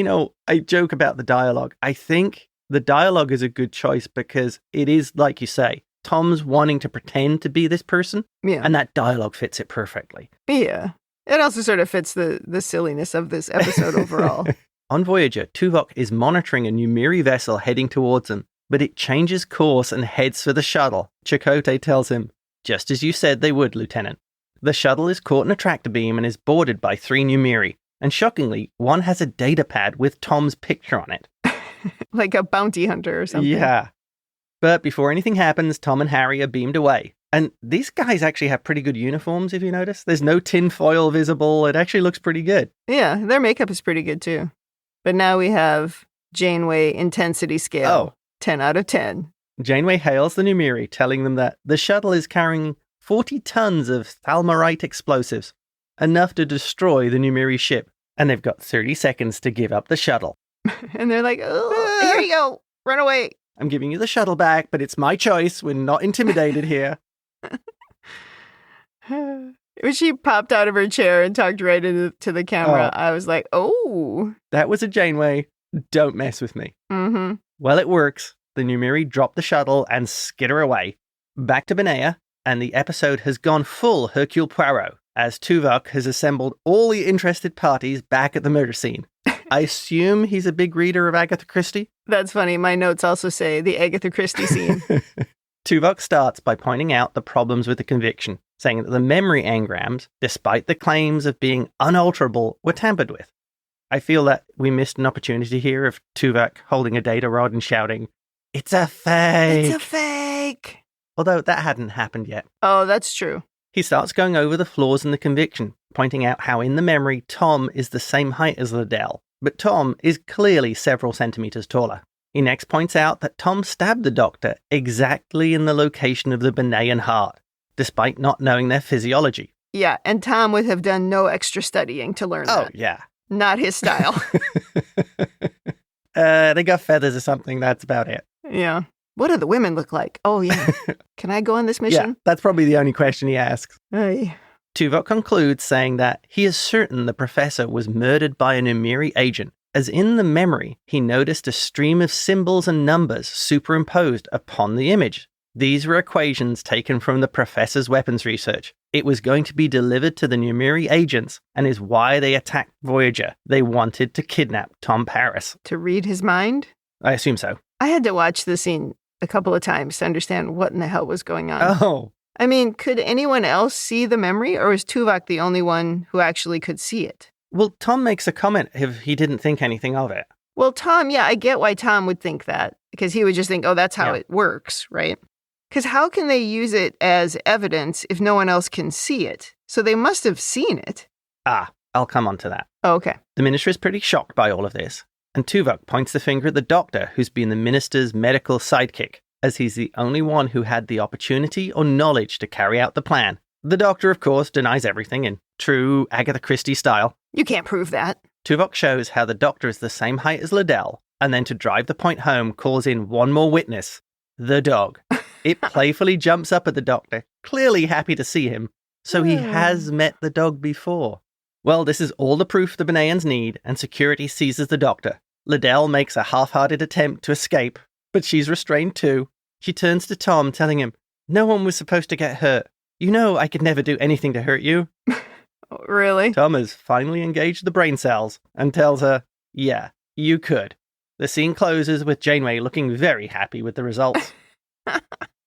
Speaker 2: I joke about the dialogue. I think the dialogue is a good choice because it is, like you say, Tom's wanting to pretend to be this person.
Speaker 1: Yeah.
Speaker 2: And that dialogue fits it perfectly.
Speaker 1: Yeah. It also sort of fits the silliness of this episode overall.
Speaker 2: On Voyager, Tuvok is monitoring a new Muri vessel heading towards him, but it changes course and heads for the shuttle. Chakotay tells him, just as you said they would, Lieutenant. The shuttle is caught in a tractor beam and is boarded by 3 new Muri. And shockingly, one has a data pad with Tom's picture on it.
Speaker 1: Like a bounty hunter or something.
Speaker 2: Yeah. But before anything happens, Tom and Harry are beamed away. And these guys actually have pretty good uniforms, if you notice. There's no tin foil visible. It actually looks pretty good.
Speaker 1: Yeah, their makeup is pretty good too. But now we have Janeway intensity scale. 10 out of 10.
Speaker 2: Janeway hails the new Muri, telling them that the shuttle is carrying 40 tons of thalmarite explosives, enough to destroy the new Muri ship. And they've got 30 seconds to give up the shuttle.
Speaker 1: And they're like, oh, here you go. Run away.
Speaker 2: I'm giving you the shuttle back, but it's my choice. We're not intimidated here.
Speaker 1: When she popped out of her chair and talked right into the camera, I was like, oh.
Speaker 2: That was a Janeway. Don't mess with me.
Speaker 1: Mm-hmm.
Speaker 2: Well, it works. The new Muri drop the shuttle and skitter away. Back to Benea, and the episode has gone full Hercule Poirot, as Tuvok has assembled all the interested parties back at the murder scene. I assume he's a big reader of Agatha Christie?
Speaker 1: That's funny. My notes also say the Agatha Christie scene.
Speaker 2: Tuvok starts by pointing out the problems with the conviction, saying that the memory engrams, despite the claims of being unalterable, were tampered with. I feel that we missed an opportunity here of Tuvok holding a data rod and shouting, "It's a fake!"
Speaker 1: It's a fake!
Speaker 2: Although that hadn't happened yet.
Speaker 1: Oh, that's true.
Speaker 2: He starts going over the flaws in the conviction, pointing out how in the memory Tom is the same height as Liddell, but Tom is clearly several centimeters taller. He next points out that Tom stabbed the doctor exactly in the location of the Benean heart, despite not knowing their physiology.
Speaker 1: Yeah, and Tom would have done no extra studying to learn that.
Speaker 2: Oh, yeah.
Speaker 1: Not his style.
Speaker 2: They got feathers or something, that's about it.
Speaker 1: Yeah. What do the women look like? Oh, yeah. Can I go on this mission?
Speaker 2: Yeah, that's probably the only question he asks.
Speaker 1: Aye.
Speaker 2: Tuvok concludes saying that he is certain the professor was murdered by an Umiri agent, as in the memory he noticed a stream of symbols and numbers superimposed upon the image. These were equations taken from the professor's weapons research. It was going to be delivered to the Numiri agents and is why they attacked Voyager. They wanted to kidnap Tom Paris.
Speaker 1: To read his mind?
Speaker 2: I assume so.
Speaker 1: I had to watch the scene a couple of times to understand what in the hell was going on.
Speaker 2: Oh.
Speaker 1: I mean, could anyone else see the memory, or was Tuvok the only one who actually could see it?
Speaker 2: Well, Tom makes a comment if he didn't think anything of it.
Speaker 1: Well, Tom, yeah, I get why Tom would think that, because he would just think, oh, that's how it works, right? Because how can they use it as evidence if no one else can see it? So they must have seen it.
Speaker 2: I'll come on to that.
Speaker 1: Oh, okay.
Speaker 2: The minister is pretty shocked by all of this, and Tuvok points the finger at the doctor, who's been the minister's medical sidekick, as he's the only one who had the opportunity or knowledge to carry out the plan. The doctor, of course, denies everything in true Agatha Christie style.
Speaker 1: You can't prove that.
Speaker 2: Tuvok shows how the doctor is the same height as Liddell, and then to drive the point home, calls in one more witness, the dog. It playfully jumps up at the doctor, clearly happy to see him, so he has met the dog before. Well, this is all the proof the Benayans need, and security seizes the doctor. Liddell makes a half-hearted attempt to escape, but she's restrained too. She turns to Tom, telling him, "No one was supposed to get hurt. You know I could never do anything to hurt you."
Speaker 1: Really?
Speaker 2: Tom has finally engaged the brain cells and tells her, "Yeah, you could." The scene closes with Janeway looking very happy with the results.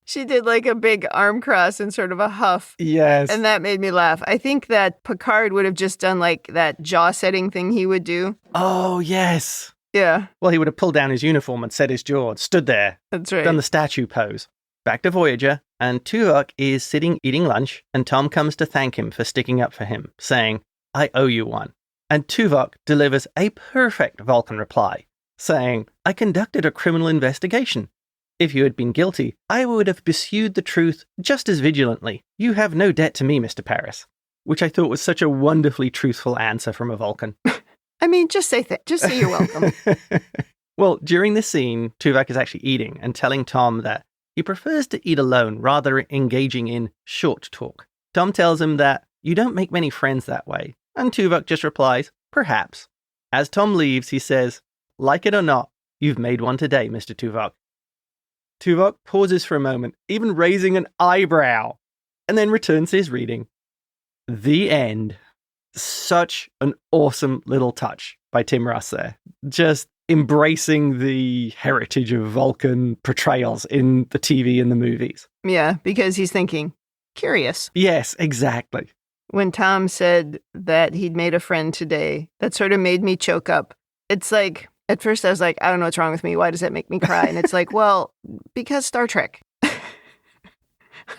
Speaker 1: She did like a big arm cross and sort of a huff.
Speaker 2: Yes.
Speaker 1: And that made me laugh. I think that Picard would have just done like that jaw-setting thing he would do.
Speaker 2: Oh, yes.
Speaker 1: Yeah.
Speaker 2: Well, he would have pulled down his uniform and set his jaw and stood there.
Speaker 1: That's right.
Speaker 2: Done the statue pose. Back to Voyager, and Tuvok is sitting eating lunch, and Tom comes to thank him for sticking up for him, saying, "I owe you one." And Tuvok delivers a perfect Vulcan reply, saying, "I conducted a criminal investigation. If you had been guilty, I would have pursued the truth just as vigilantly. You have no debt to me, Mr. Paris." Which I thought was such a wonderfully truthful answer from a Vulcan.
Speaker 1: I mean, just say you're welcome.
Speaker 2: Well, during this scene, Tuvok is actually eating and telling Tom that he prefers to eat alone rather engaging in short talk. Tom tells him that you don't make many friends that way, and Tuvok just replies, "Perhaps." As Tom leaves, he says, "Like it or not, you've made one today, Mr. Tuvok." Tuvok pauses for a moment, even raising an eyebrow, and then returns to his reading. The end. Such an awesome little touch by Tim Russ there. Just embracing the heritage of Vulcan portrayals in the TV and the movies.
Speaker 1: Yeah, because he's thinking, curious.
Speaker 2: Yes, exactly.
Speaker 1: When Tom said that he'd made a friend today, that sort of made me choke up. It's like, at first I was like, I don't know what's wrong with me. Why does that make me cry? And it's like, well, because Star Trek.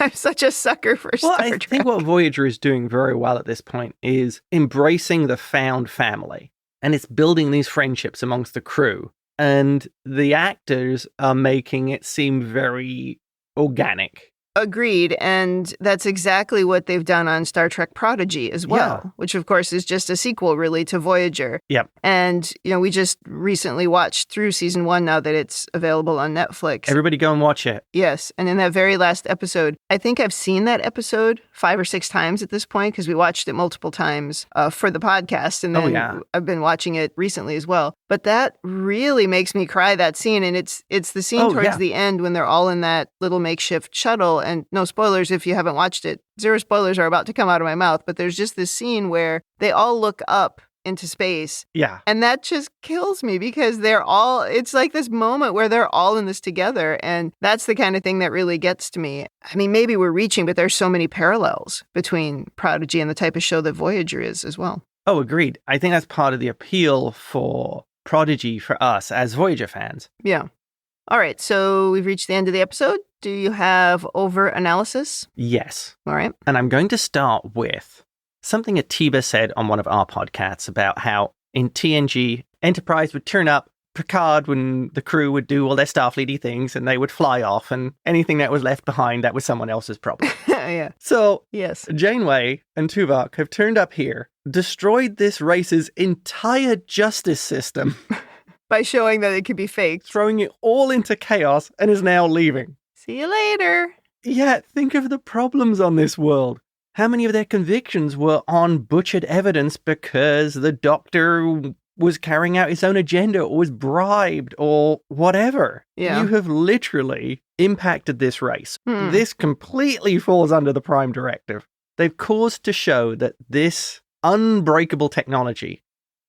Speaker 1: I'm such a sucker for Star Trek.
Speaker 2: I think what Voyager is doing very well at this point is embracing the found family. And it's building these friendships amongst the crew. And the actors are making it seem very organic.
Speaker 1: Agreed. And that's exactly what they've done on Star Trek Prodigy as well, which of course is just a sequel really to Voyager.
Speaker 2: Yep.
Speaker 1: And, you know, we just recently watched through season 1 now that it's available on Netflix.
Speaker 2: Everybody go and watch it.
Speaker 1: Yes. And in that very last episode, I think I've seen that episode 5 or 6 times at this point because we watched it multiple times for the podcast. And then I've been watching it recently as well. But that really makes me cry, that scene. And it's the scene towards the end when they're all in that little makeshift shuttle. And no spoilers if you haven't watched it. 0 spoilers are about to come out of my mouth. But there's just this scene where they all look up into space.
Speaker 2: Yeah.
Speaker 1: And that just kills me because it's like this moment where they're all in this together. And that's the kind of thing that really gets to me. I mean, maybe we're reaching, but there's so many parallels between Prodigy and the type of show that Voyager is as well.
Speaker 2: Oh, agreed. I think that's part of the appeal for Prodigy for us as Voyager fans.
Speaker 1: Yeah. All right. So we've reached the end of the episode. Do you have over-analysis?
Speaker 2: Yes.
Speaker 1: All right.
Speaker 2: And I'm going to start with something Atiba said on one of our podcasts about how in TNG, Enterprise would turn up, Picard, when the crew would do all their Starfleety things and they would fly off, and anything that was left behind, that was someone else's problem.
Speaker 1: Yeah.
Speaker 2: So,
Speaker 1: yes,
Speaker 2: Janeway and Tuvok have turned up here, destroyed this race's entire justice system
Speaker 1: by showing that it could be faked,
Speaker 2: throwing it all into chaos, and is now leaving.
Speaker 1: See you later.
Speaker 2: Yeah, think of the problems on this world. How many of their convictions were on butchered evidence because the doctor was carrying out his own agenda or was bribed or whatever?
Speaker 1: Yeah.
Speaker 2: You have literally impacted this race. This completely falls under the Prime Directive. they've caused to show that this unbreakable technology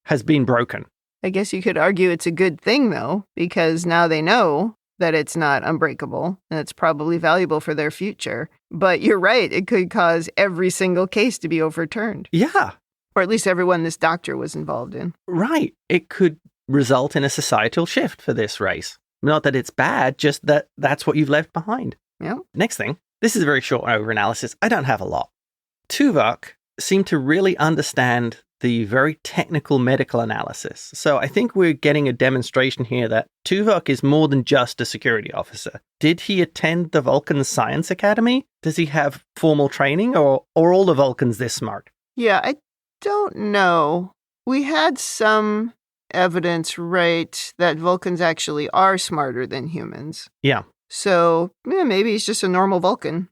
Speaker 2: has been broken.
Speaker 1: I guess you could argue it's a good thing, though, because now they know that it's not unbreakable and it's probably valuable for their future. But you're right, it could cause every single case to be overturned.
Speaker 2: Yeah.
Speaker 1: Or at least everyone this doctor was involved in.
Speaker 2: Right. It could result in a societal shift for this race. Not that it's bad, just that that's what you've left behind.
Speaker 1: Yeah.
Speaker 2: Next thing, this is a very short overanalysis. I don't have a lot. Tuvok seemed to really understand the very technical medical analysis. So I think we're getting a demonstration here that Tuvok is more than just a security officer. Did he attend the Vulcan Science Academy? Does he have formal training, or are all the Vulcans this smart?
Speaker 1: Yeah, I don't know. We had some evidence, right, that Vulcans actually are smarter than humans.
Speaker 2: Yeah.
Speaker 1: So maybe he's just a normal Vulcan.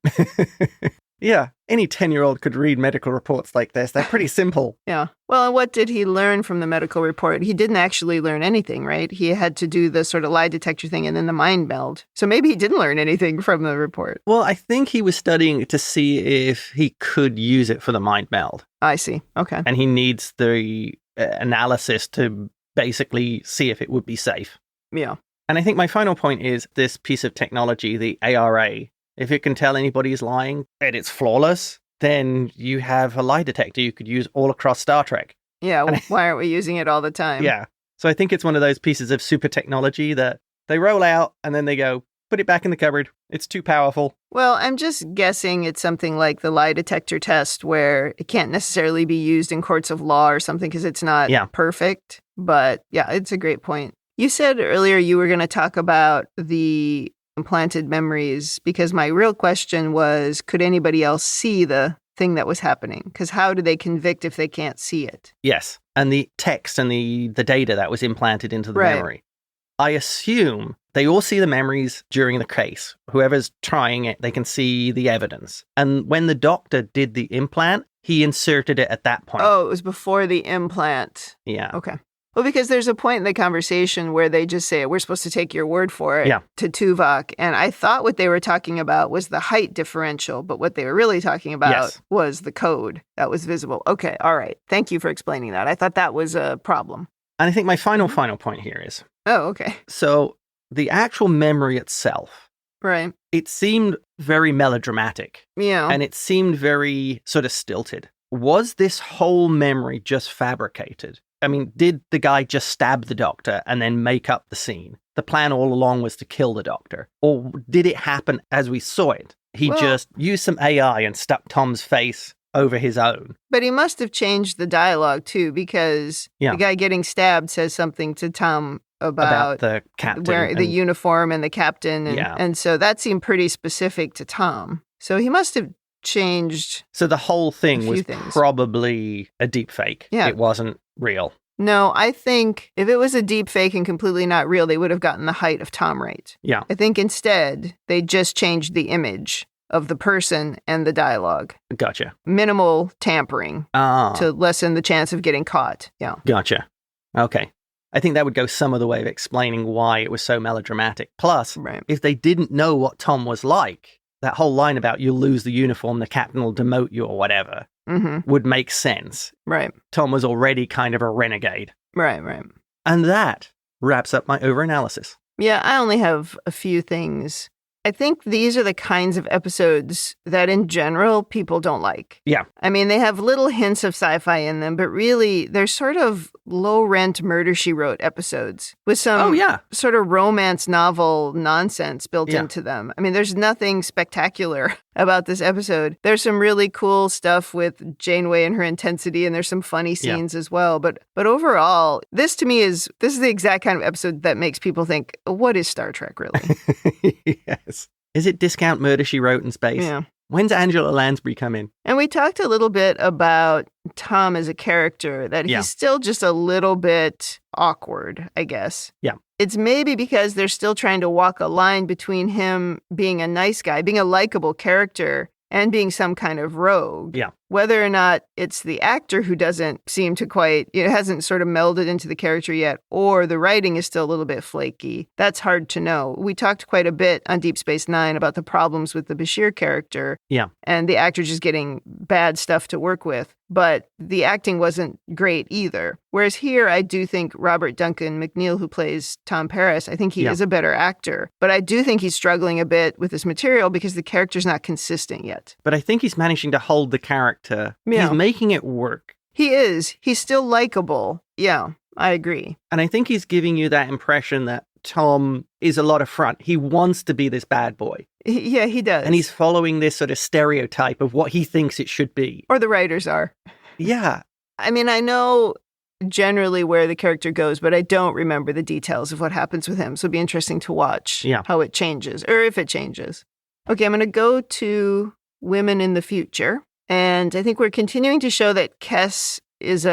Speaker 2: Yeah, any 10-year-old could read medical reports like this. They're pretty simple.
Speaker 1: Yeah. Well, and what did he learn from the medical report? He didn't actually learn anything, right? He had to do the sort of lie detector thing and then the mind meld. So maybe he didn't learn anything from the report.
Speaker 2: Well, I think he was studying to see if he could use it for the mind meld.
Speaker 1: I see. Okay.
Speaker 2: And he needs the analysis to basically see if it would be safe.
Speaker 1: Yeah.
Speaker 2: And I think my final point is this piece of technology, the ARA. If it can tell anybody is lying and it's flawless, then you have a lie detector you could use all across Star Trek.
Speaker 1: Yeah, why aren't we using it all the time?
Speaker 2: Yeah. So I think it's one of those pieces of super technology that they roll out and then they go, put it back in the cupboard. It's too powerful.
Speaker 1: Well, I'm just guessing it's something like the lie detector test where it can't necessarily be used in courts of law or something because it's not perfect. But yeah, it's a great point. You said earlier you were going to talk about the implanted memories, because my real question was, could anybody else see the thing that was happening? Because how do they convict if they can't see it?
Speaker 2: Yes, and the text and the data that was implanted into the memory. I assume they all see the memories during the case. Whoever's trying it, they can see the evidence. And when the doctor did the implant, he inserted it at that point.
Speaker 1: Oh, it was before the implant.
Speaker 2: Yeah.
Speaker 1: Okay. Well, because there's a point in the conversation where they just say, we're supposed to take your word for it to Tuvok. And I thought what they were talking about was the height differential, but what they were really talking about was the code that was visible. Okay, all right. Thank you for explaining that. I thought that was a problem.
Speaker 2: And I think my final point here is...
Speaker 1: Oh, okay.
Speaker 2: So the actual memory itself,
Speaker 1: right?
Speaker 2: It seemed very melodramatic.
Speaker 1: Yeah.
Speaker 2: And it seemed very sort of stilted. Was this whole memory just fabricated? I mean, did the guy just stab the doctor and then make up the scene? The plan all along was to kill the doctor. Or did it happen as we saw it? He just used some AI and stuck Tom's face over his own.
Speaker 1: But he must have changed the dialogue, too, because the guy getting stabbed says something to Tom about
Speaker 2: the captain.
Speaker 1: Wearing the uniform and the captain. And so that seemed pretty specific to Tom. So he must have changed.
Speaker 2: So the whole thing was probably a deep fake.
Speaker 1: Yeah.
Speaker 2: It wasn't real.
Speaker 1: No, I think if it was a deep fake and completely not real, they would have gotten the height of Tom right.
Speaker 2: Yeah.
Speaker 1: I think instead, they just changed the image of the person and the dialogue.
Speaker 2: Gotcha.
Speaker 1: Minimal tampering to lessen the chance of getting caught. Yeah.
Speaker 2: Gotcha. Okay. I think that would go some of the way of explaining why it was so melodramatic. Plus, if they didn't know what Tom was like, that whole line about you'll lose the uniform, the captain will demote you or whatever, would make sense.
Speaker 1: Right.
Speaker 2: Tom was already kind of a renegade.
Speaker 1: Right.
Speaker 2: And that wraps up my overanalysis.
Speaker 1: Yeah, I only have a few things. I think these are the kinds of episodes that in general people don't like.
Speaker 2: Yeah.
Speaker 1: I mean, they have little hints of sci-fi in them, but really they're sort of low-rent Murder, She Wrote episodes with some sort of romance novel nonsense built into them. I mean, there's nothing spectacular about this episode. There's some really cool stuff with Janeway and her intensity, and there's some funny scenes as well. But overall, this to me is the exact kind of episode that makes people think, what is Star Trek really?
Speaker 2: Yes. Is it discount Murder, She Wrote in space?
Speaker 1: Yeah.
Speaker 2: When's Angela Lansbury come in?
Speaker 1: And we talked a little bit about Tom as a character, that he's still just a little bit awkward, I guess.
Speaker 2: Yeah.
Speaker 1: It's maybe because they're still trying to walk a line between him being a nice guy, being a likable character, and being some kind of rogue.
Speaker 2: Yeah.
Speaker 1: Whether or not it's the actor who doesn't seem to quite, hasn't sort of melded into the character yet, or the writing is still a little bit flaky, that's hard to know. We talked quite a bit on Deep Space Nine about the problems with the Bashir character.
Speaker 2: Yeah.
Speaker 1: And the actor just getting bad stuff to work with. But the acting wasn't great either. Whereas here, I do think Robert Duncan McNeil, who plays Tom Paris, I think he is a better actor. But I do think he's struggling a bit with this material because the character's not consistent yet.
Speaker 2: But I think he's managing to hold the character. Yeah. He's making it work.
Speaker 1: He is. He's still likable. Yeah, I agree.
Speaker 2: And I think he's giving you that impression that Tom is a lot of front. He wants to be this bad boy.
Speaker 1: Yeah, he does.
Speaker 2: And he's following this sort of stereotype of what he thinks it should be.
Speaker 1: Or the writers are.
Speaker 2: Yeah.
Speaker 1: I mean, I know generally where the character goes, but I don't remember the details of what happens with him. So it'd be interesting to watch how it changes, or if it changes. Okay, I'm going to go to women in the future. And I think we're continuing to show that Kes is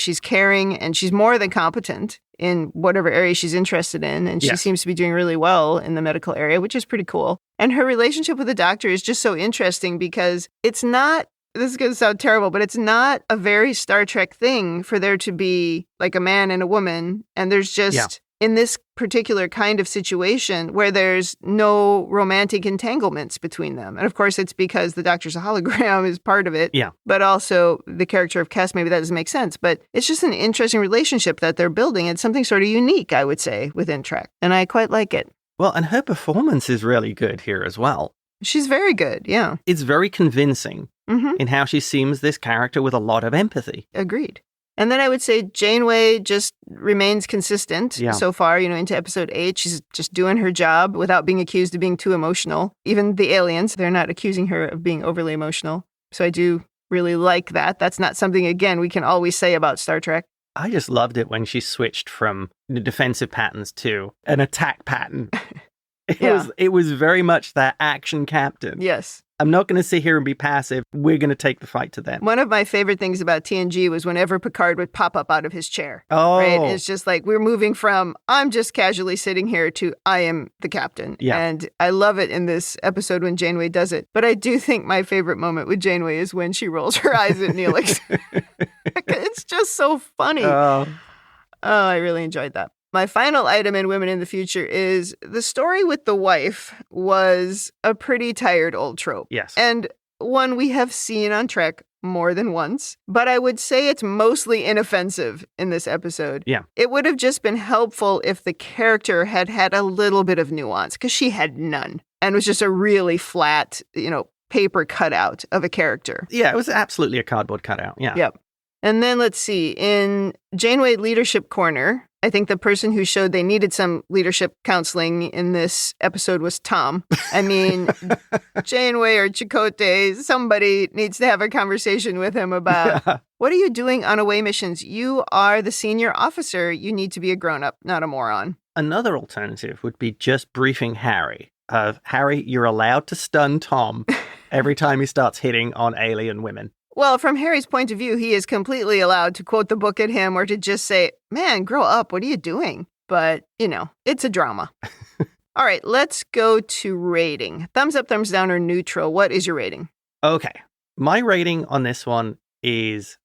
Speaker 1: she's caring and she's more than competent in whatever area she's interested in. And she seems to be doing really well in the medical area, which is pretty cool. And her relationship with the doctor is just so interesting because it's not, this is going to sound terrible, but it's not a very Star Trek thing for there to be like a man and a woman. And there's just, in this particular kind of situation where there's no romantic entanglements between them. And of course, it's because the doctor's a hologram is part of it.
Speaker 2: Yeah.
Speaker 1: But also the character of Kes, maybe that doesn't make sense. But it's just an interesting relationship that they're building. It's something sort of unique, I would say, within Trek. And I quite like it.
Speaker 2: Well, and her performance is really good here as well.
Speaker 1: She's very good, yeah.
Speaker 2: It's very convincing in how she seems this character with a lot of empathy.
Speaker 1: Agreed. And then I would say Janeway just remains consistent so far, into episode 8. She's just doing her job without being accused of being too emotional. Even the aliens, they're not accusing her of being overly emotional. So I do really like that. That's not something, again, we can always say about Star Trek.
Speaker 2: I just loved it when she switched from the defensive patterns to an attack pattern. It was very much that action captain.
Speaker 1: Yes.
Speaker 2: I'm not going to sit here and be passive. We're going to take the fight to them.
Speaker 1: One of my favorite things about TNG was whenever Picard would pop up out of his chair.
Speaker 2: Oh.
Speaker 1: Right? It's just like we're moving from I'm just casually sitting here to I am the captain.
Speaker 2: Yeah.
Speaker 1: And I love it in this episode when Janeway does it. But I do think my favorite moment with Janeway is when she rolls her eyes at Neelix. It's just so funny. Oh, I really enjoyed that. My final item in Women in the Future is the story with the wife was a pretty tired old trope.
Speaker 2: Yes.
Speaker 1: And one we have seen on Trek more than once, but I would say it's mostly inoffensive in this episode.
Speaker 2: Yeah.
Speaker 1: It would have just been helpful if the character had had a little bit of nuance, because she had none and was just a really flat, paper cutout of a character.
Speaker 2: Yeah, it was absolutely a cardboard cutout. Yeah.
Speaker 1: Yep. And then let's see, in Janeway Leadership Corner, I think the person who showed they needed some leadership counseling in this episode was Tom. I mean, Janeway or Chakotay, somebody needs to have a conversation with him about what are you doing on away missions? You are the senior officer. You need to be a grown-up, not a moron.
Speaker 2: Another alternative would be just briefing Harry. Harry, you're allowed to stun Tom every time he starts hitting on alien women.
Speaker 1: Well, from Harry's point of view, he is completely allowed to quote the book at him or to just say, man, grow up. What are you doing? But, it's a drama. All right, let's go to rating. Thumbs up, thumbs down, or neutral. What is your rating?
Speaker 2: Okay. My rating on this one is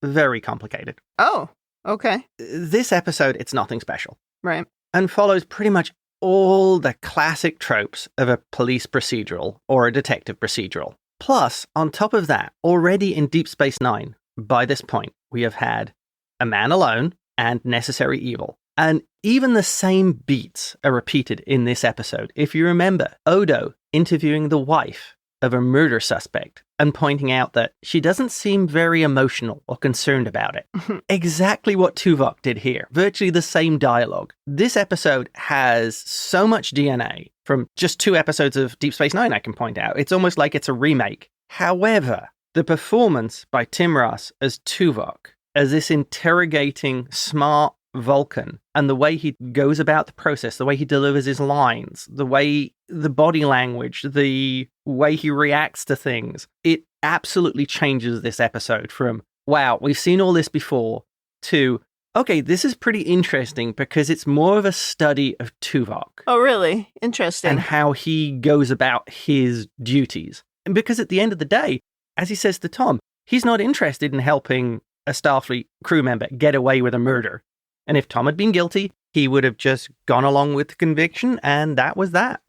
Speaker 2: very complicated.
Speaker 1: Oh, okay.
Speaker 2: This episode, it's nothing special.
Speaker 1: Right.
Speaker 2: And follows pretty much all the classic tropes of a police procedural or a detective procedural. Plus, on top of that, already in Deep Space Nine, by this point, we have had A Man Alone and Necessary Evil. And even the same beats are repeated in this episode. If you remember, Odo interviewing the wife of a murder suspect and pointing out that she doesn't seem very emotional or concerned about it. Exactly what Tuvok did here. Virtually the same dialogue. This episode has so much DNA from just 2 episodes of Deep Space Nine, I can point out. It's almost like it's a remake. However, the performance by Tim Russ as Tuvok, as this interrogating, smart Vulcan, and the way he goes about the process, the way he delivers his lines, the body language, the way he reacts to things, it absolutely changes this episode from, wow, we've seen all this before, to, okay, this is pretty interesting because it's more of a study of Tuvok.
Speaker 1: Oh, really? Interesting.
Speaker 2: And how he goes about his duties. And because at the end of the day, as he says to Tom, he's not interested in helping a Starfleet crew member get away with a murder. And if Tom had been guilty, he would have just gone along with the conviction, and that was that.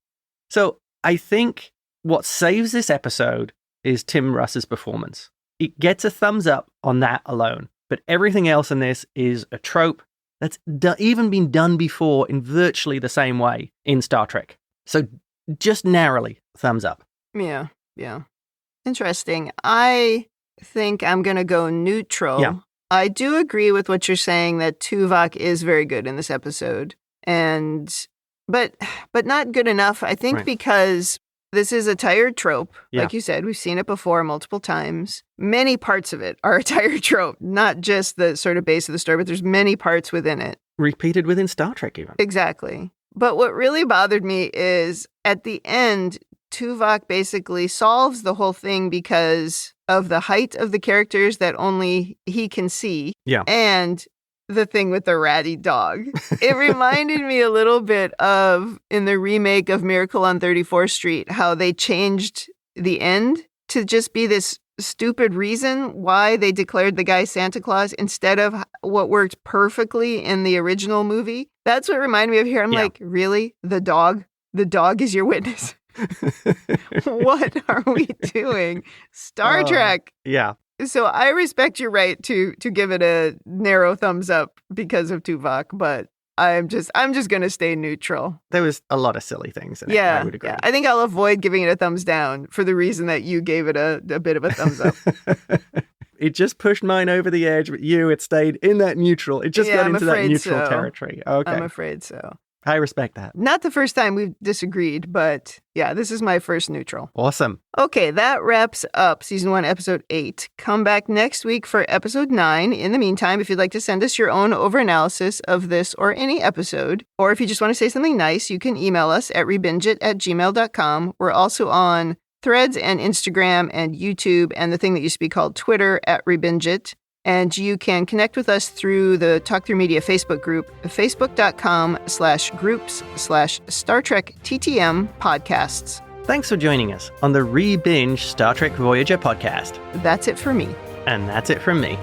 Speaker 2: So I think what saves this episode is Tim Russ's performance. It gets a thumbs up on that alone, but everything else in this is a trope that's even been done before in virtually the same way in Star Trek. So just narrowly, thumbs up.
Speaker 1: Yeah. Interesting. I think I'm going to go neutral.
Speaker 2: Yeah.
Speaker 1: I do agree with what you're saying that Tuvok is very good in this episode, but not good enough. I think because this is a tired trope.
Speaker 2: Yeah.
Speaker 1: Like you said, we've seen it before multiple times. Many parts of it are a tired trope, not just the sort of base of the story, but there's many parts within it.
Speaker 2: Repeated within Star Trek even.
Speaker 1: Exactly. But what really bothered me is at the end, Tuvok basically solves the whole thing because of the height of the characters that only he can see.
Speaker 2: Yeah.
Speaker 1: And the thing with the ratty dog. It reminded me a little bit of, in the remake of Miracle on 34th Street, how they changed the end to just be this stupid reason why they declared the guy Santa Claus instead of what worked perfectly in the original movie. That's what reminded me of here. I'm like, really? The dog? The dog is your witness? What are we doing? Star Trek.
Speaker 2: Yeah.
Speaker 1: So I respect your right to give it a narrow thumbs up because of Tuvok, but I'm just going to stay neutral.
Speaker 2: There was a lot of silly things in it. I would agree.
Speaker 1: Yeah. I think I'll avoid giving it a thumbs down for the reason that you gave it a bit of a thumbs up.
Speaker 2: It just pushed mine over the edge, but it stayed in that neutral. It just got into that neutral territory. Okay.
Speaker 1: I'm afraid so.
Speaker 2: I respect that.
Speaker 1: Not the first time we've disagreed, but yeah, this is my first neutral.
Speaker 2: Awesome.
Speaker 1: Okay, that wraps up Season 1, Episode 8. Come back next week for Episode 9. In the meantime, if you'd like to send us your own overanalysis of this or any episode, or if you just want to say something nice, you can email us at ReBingeIT@gmail.com. We're also on Threads and Instagram and YouTube and the thing that used to be called Twitter at ReBingeIT. And you can connect with us through the Talk Through Media Facebook group, facebook.com/groups/Star Trek TTM podcasts.
Speaker 2: Thanks for joining us on the ReBinge Star Trek Voyager podcast.
Speaker 1: That's it for me.
Speaker 2: And that's it from me.